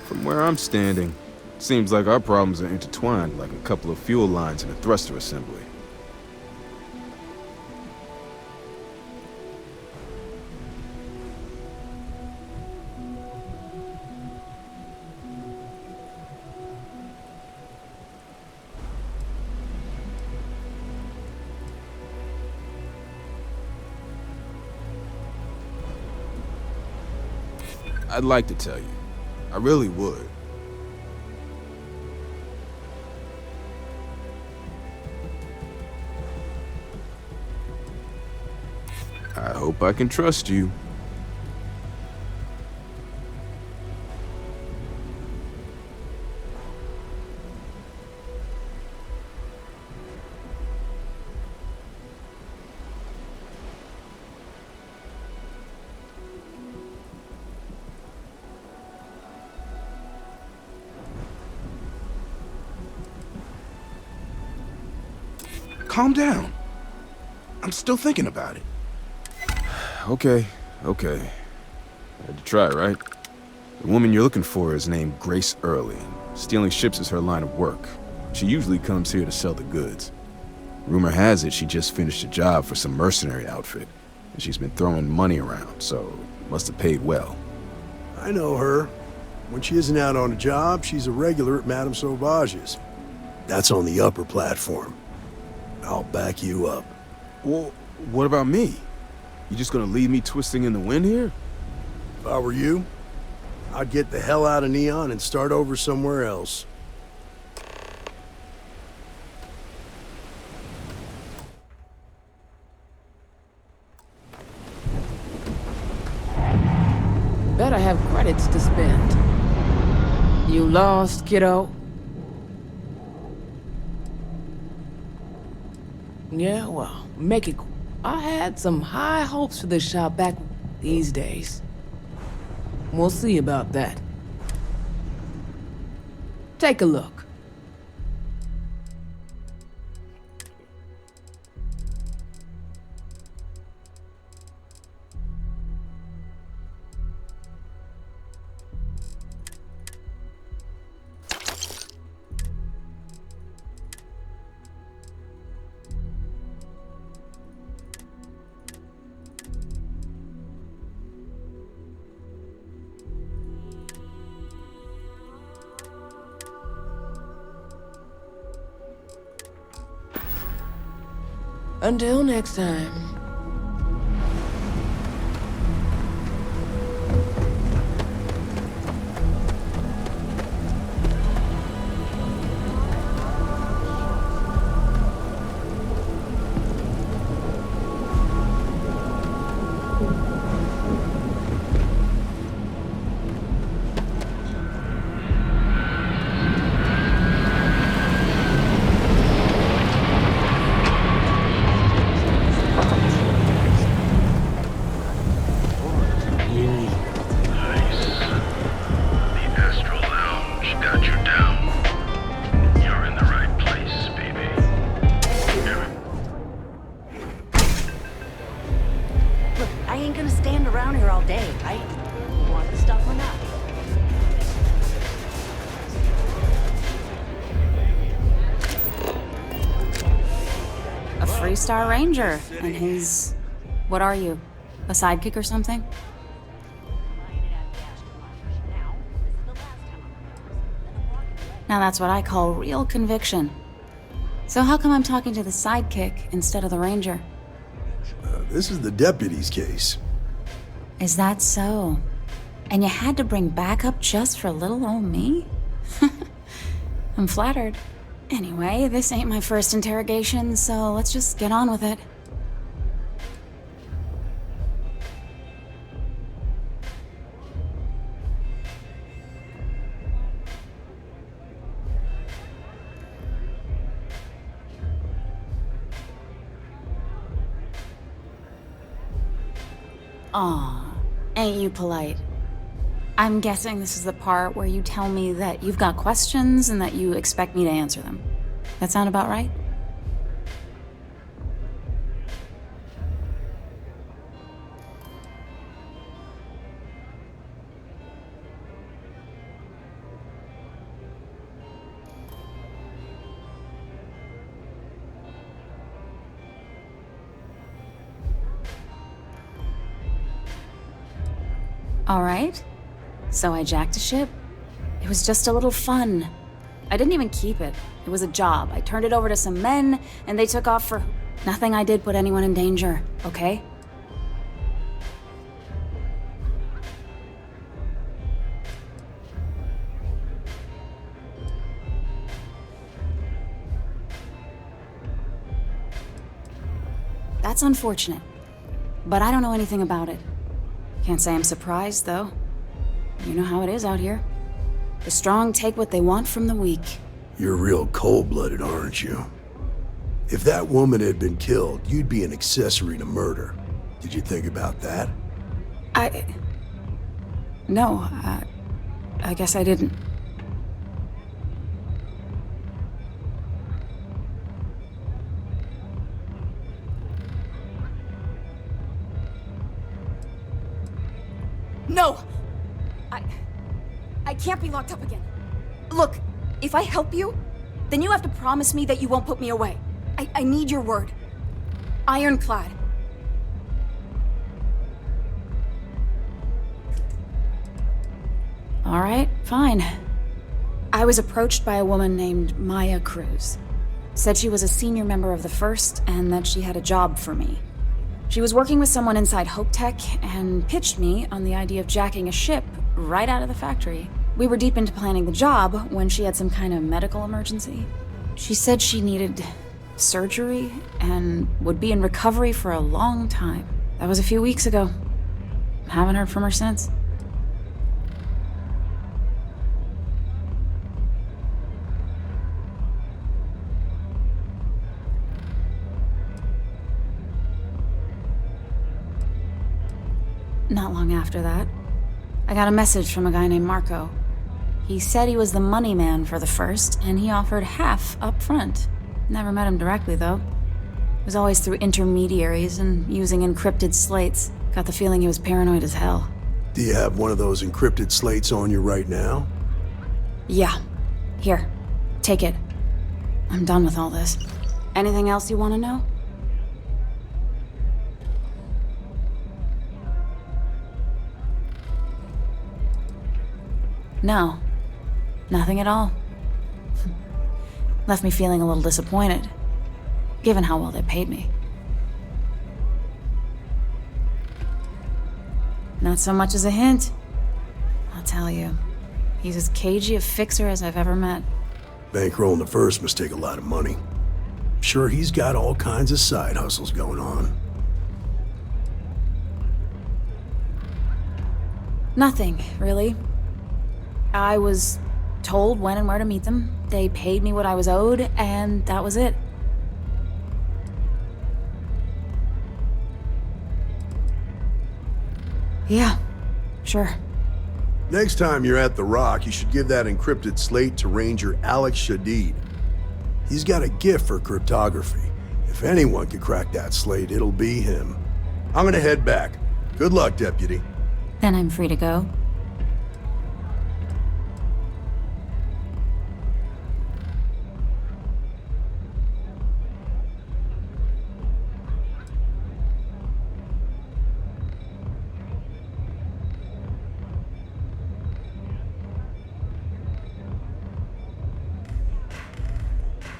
From where I'm standing, it seems like our problems are intertwined like a couple of fuel lines in a thruster assembly. I'd like to tell you. I really would. I hope I can trust you. Calm down. I'm still thinking about it. Okay. I had to try, right? The woman you're looking for is named Grace Early. Stealing ships is her line of work. She usually comes here to sell the goods. Rumor has it she just finished a job for some mercenary outfit, and she's been throwing money around, so must have paid well. I know her. When she isn't out on a job, she's a regular at Madame Sauvage's. That's on the upper platform. I'll back you up. Well, what about me? You just gonna leave me twisting in the wind here? If I were you, I'd get the hell out of Neon and start over somewhere else. Bet I have credits to spend. You lost, kiddo? Yeah, well, make it. I had some high hopes for this shop back these days. We'll see about that. Take a look. Until next time. I ain't gonna stand around here all day, right? You want the stuff or not? A Freestar Ranger, and he's... what are you? A sidekick or something? Now that's what I call real conviction. So how come I'm talking to the sidekick instead of the ranger? This is the deputy's case. Is that so? And you had to bring backup just for little old me? I'm flattered. Anyway, this ain't my first interrogation, so let's just get on with it. Aw, ain't you polite? I'm guessing this is the part where you tell me that you've got questions and that you expect me to answer them. That sound about right? All right. So I jacked a ship. It was just a little fun. I didn't even keep it. It was a job. I turned it over to some men, and they took off for... Nothing I did put anyone in danger, okay? That's unfortunate. But I don't know anything about it. Can't say I'm surprised, though. You know how it is out here. The strong take what they want from the weak. You're real cold-blooded, aren't you? If that woman had been killed, you'd be an accessory to murder. Did you think about that? No, I guess I didn't. No! I can't be locked up again. Look, if I help you, then you have to promise me that you won't put me away. I need your word. Ironclad. All right, fine. I was approached by a woman named Maya Cruz. Said she was a senior member of the First and that she had a job for me. She was working with someone inside Hope Tech and pitched me on the idea of jacking a ship right out of the factory. We were deep into planning the job when she had some kind of medical emergency. She said she needed surgery and would be in recovery for a long time. That was a few weeks ago. Haven't heard from her since. Not long after that, I got a message from a guy named Marco. He said he was the money man for the First, and he offered half up front. Never met him directly, though. It was always through intermediaries and using encrypted slates. Got the feeling he was paranoid as hell. Do you have one of those encrypted slates on you right now? Yeah. Here. Take it. I'm done with all this. Anything else you want to know? No. Nothing at all. Left me feeling a little disappointed, given how well they paid me. Not so much as a hint. I'll tell you, he's as cagey a fixer as I've ever met. Bankrolling the first must take a lot of money. Sure, he's got all kinds of side hustles going on. Nothing, really. I was told when and where to meet them. They paid me what I was owed, and that was it. Yeah, sure. Next time you're at the Rock, you should give that encrypted slate to Ranger Alex Shadid. He's got a gift for cryptography. If anyone can crack that slate, it'll be him. I'm gonna head back. Good luck, Deputy. Then I'm free to go.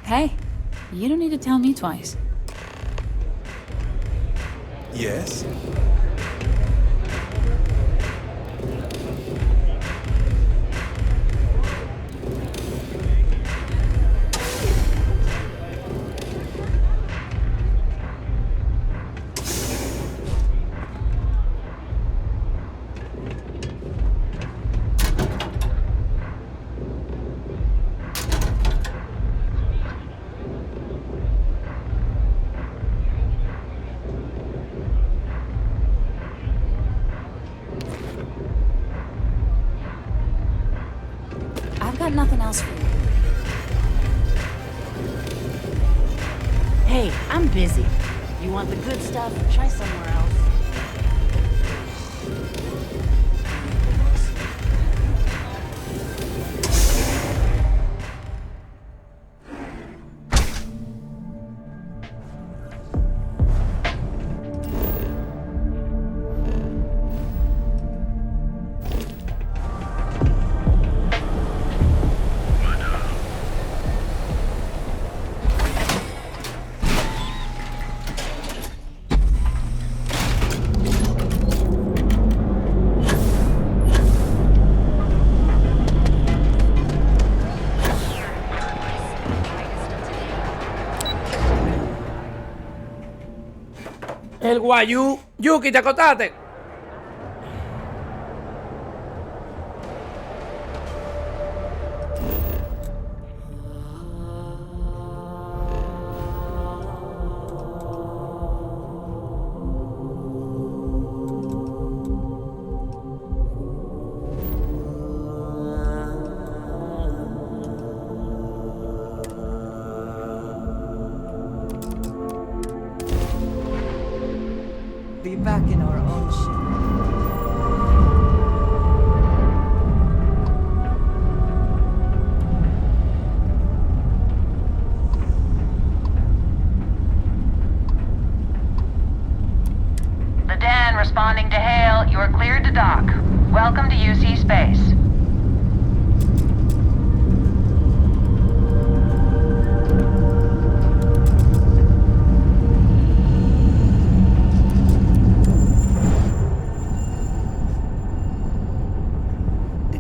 Hey, you don't need to tell me twice. Yes? I've got nothing else for you. Hey, I'm busy. You want the good stuff? Try somewhere else. El guayú. Yuki, te acotaste. Be back in our own ship. The Den responding to hail. You are cleared to dock. Welcome to UC Space.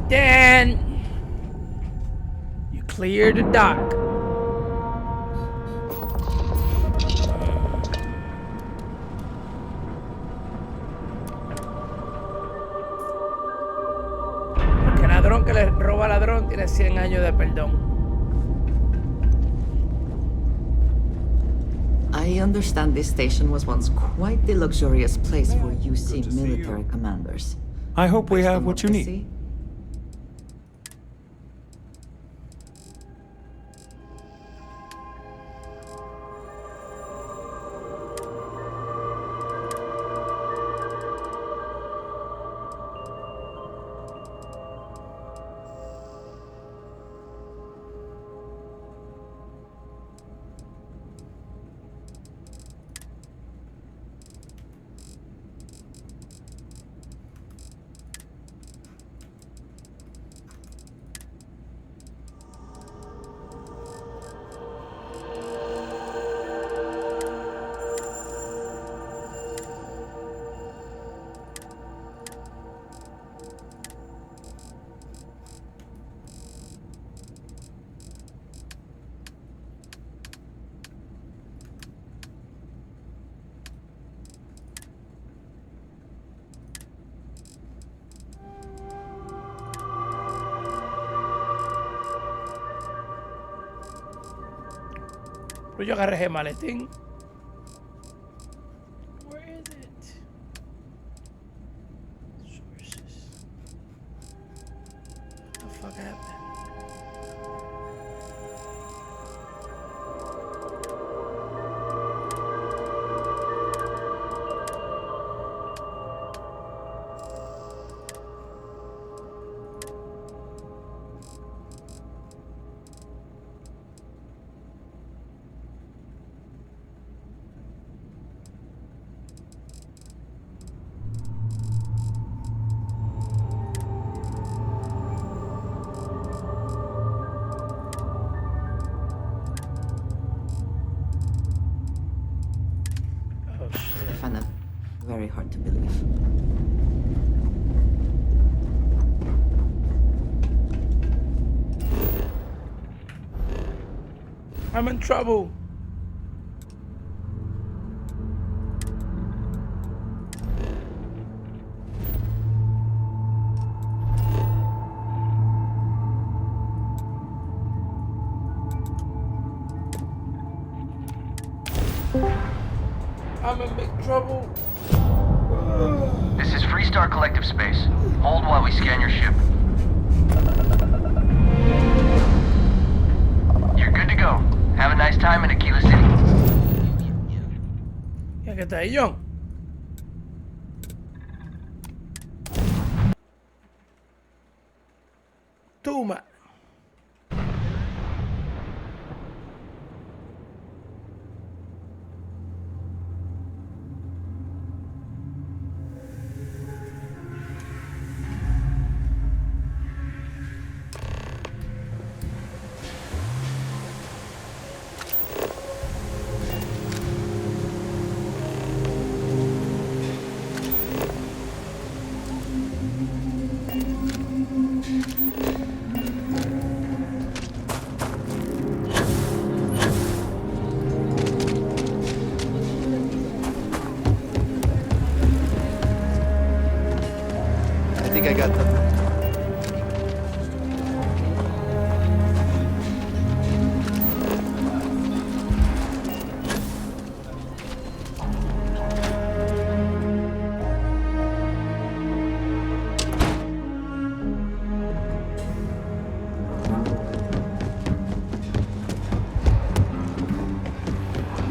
Then you clear the dock. Porque ladrón que le roba a ladrón tiene 100 años de perdón. I understand this station was once quite the luxurious place for UC military commanders. I hope we Based have on what you I need. see. Pero yo agarré ese maletín. Where is it? Sources. What the fuck happened? I find that very hard to believe. I'm in trouble. I'm in big trouble. This is Freestar Collective Space. Hold while we scan your ship. You're good to go. Have a nice time in Aquila City. Ya que está ahí, John. Toma. I think I got them.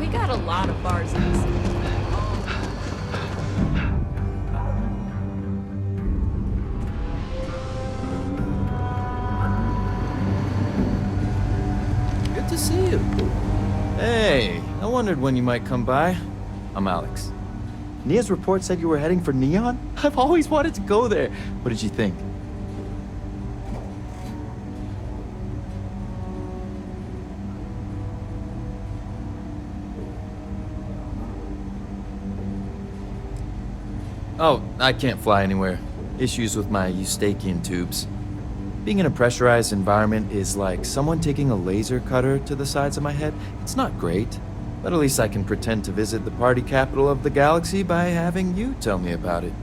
We got a lot of bars in this. Good to see you. Hey, I wondered when you might come by. I'm Alex. Nia's report said you were heading for Neon? I've always wanted to go there. What did you think? Oh, I can't fly anywhere. Issues with my Eustachian tubes. Being in a pressurized environment is like someone taking a laser cutter to the sides of my head. It's not great, but at least I can pretend to visit the party capital of the galaxy by having you tell me about it.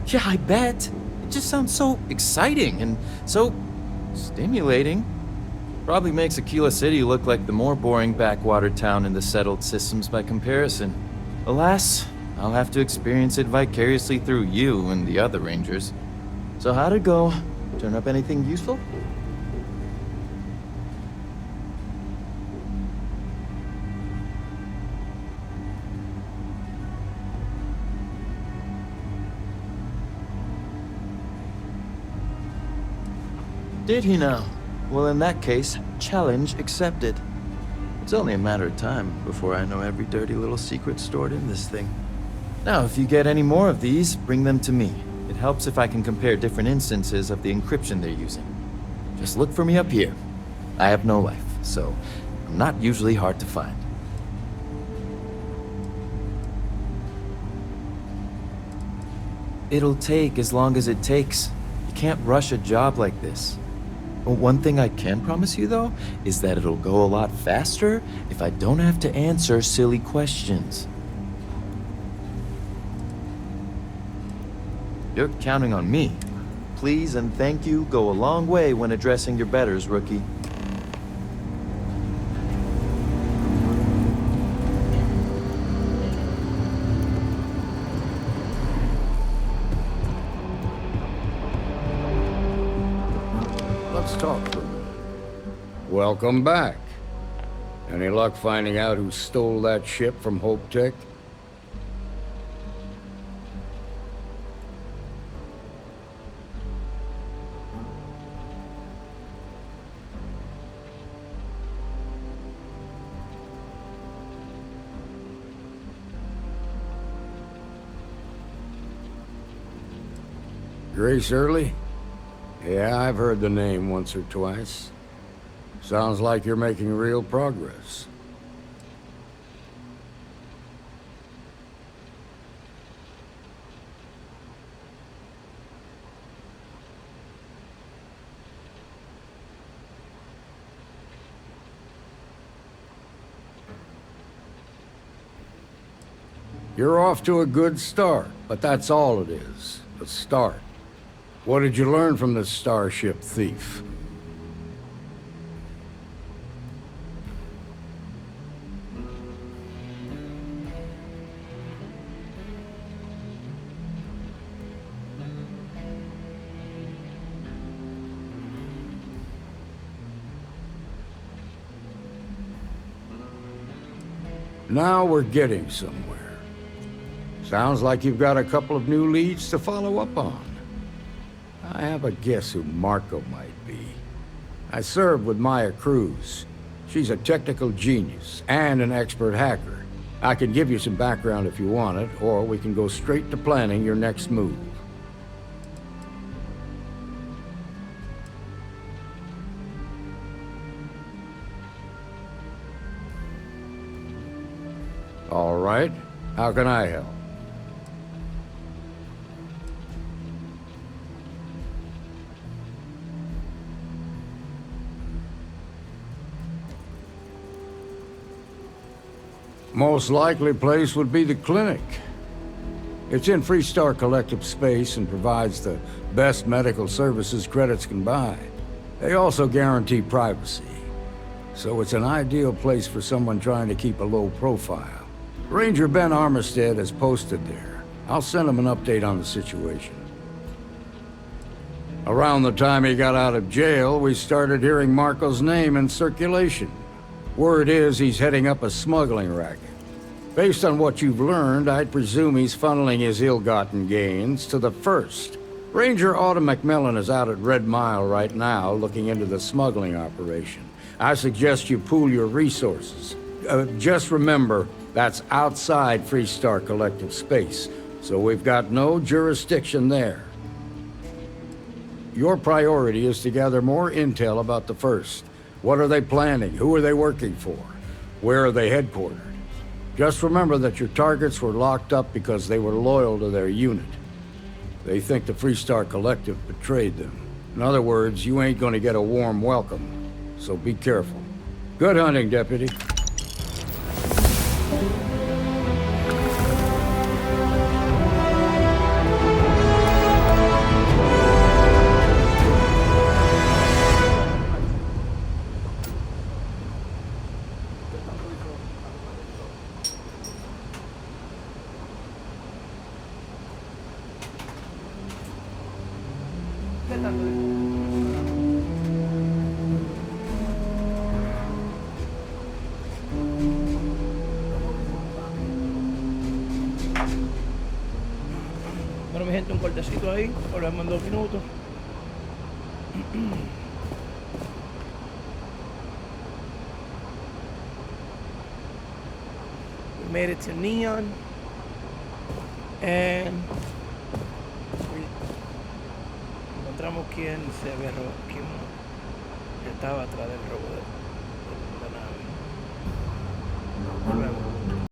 Yeah, I bet. It just sounds so exciting and so stimulating. Probably makes Aquila City look like the more boring backwater town in the settled systems by comparison. Alas, I'll have to experience it vicariously through you and the other Rangers. So how'd it go? Turn up anything useful? Did he now? Well, in that case, challenge accepted. It's only a matter of time before I know every dirty little secret stored in this thing. Now, if you get any more of these, bring them to me. It helps if I can compare different instances of the encryption they're using. Just look for me up here. I have no life, so I'm not usually hard to find. It'll take as long as it takes. You can't rush a job like this. But one thing I can promise you, though, is that it'll go a lot faster if I don't have to answer silly questions. You're counting on me. please and thank you go a long way when addressing your betters, rookie. Let's talk for a minute. Welcome back. Any luck finding out who stole that ship from Hope Tech? Grace Early? Yeah, I've heard the name once or twice. Sounds like you're making real progress. You're off to a good start, but that's all it is, a start. What did you learn from this starship thief? Now we're getting somewhere. Sounds like you've got a couple of new leads to follow up on. I have a guess who Marco might be. I served with Maya Cruz. She's a technical genius and an expert hacker. I can give you some background if you want it, or we can go straight to planning your next move. All right. How can I help? Most likely place would be the clinic. It's in Freestar Collective space and provides the best medical services credits can buy. They also guarantee privacy. So it's an ideal place for someone trying to keep a low profile. Ranger Ben Armistead is posted there. I'll send him an update on the situation. Around the time he got out of jail, we started hearing Marco's name in circulation. Word is he's heading up a smuggling racket. Based on what you've learned, I'd presume he's funneling his ill-gotten gains to the First. Ranger Autumn McMillan is out at Red Mile right now looking into the smuggling operation. I suggest you pool your resources. Just remember, that's outside Freestar Collective space, so we've got no jurisdiction there. Your priority is to gather more intel about the First. What are they planning? Who are they working for? Where are they headquartered? Just remember that your targets were locked up because they were loyal to their unit. They think the Freestar Collective betrayed them. In other words, you ain't gonna get a warm welcome, so be careful. Good hunting, Deputy. Bueno, mi gente, un cortecito ahí. Volvemos en 2 minutos. We made it to Neon. And encontramos quién se había robado, quién estaba atrás del robo de la nave. Volvemos.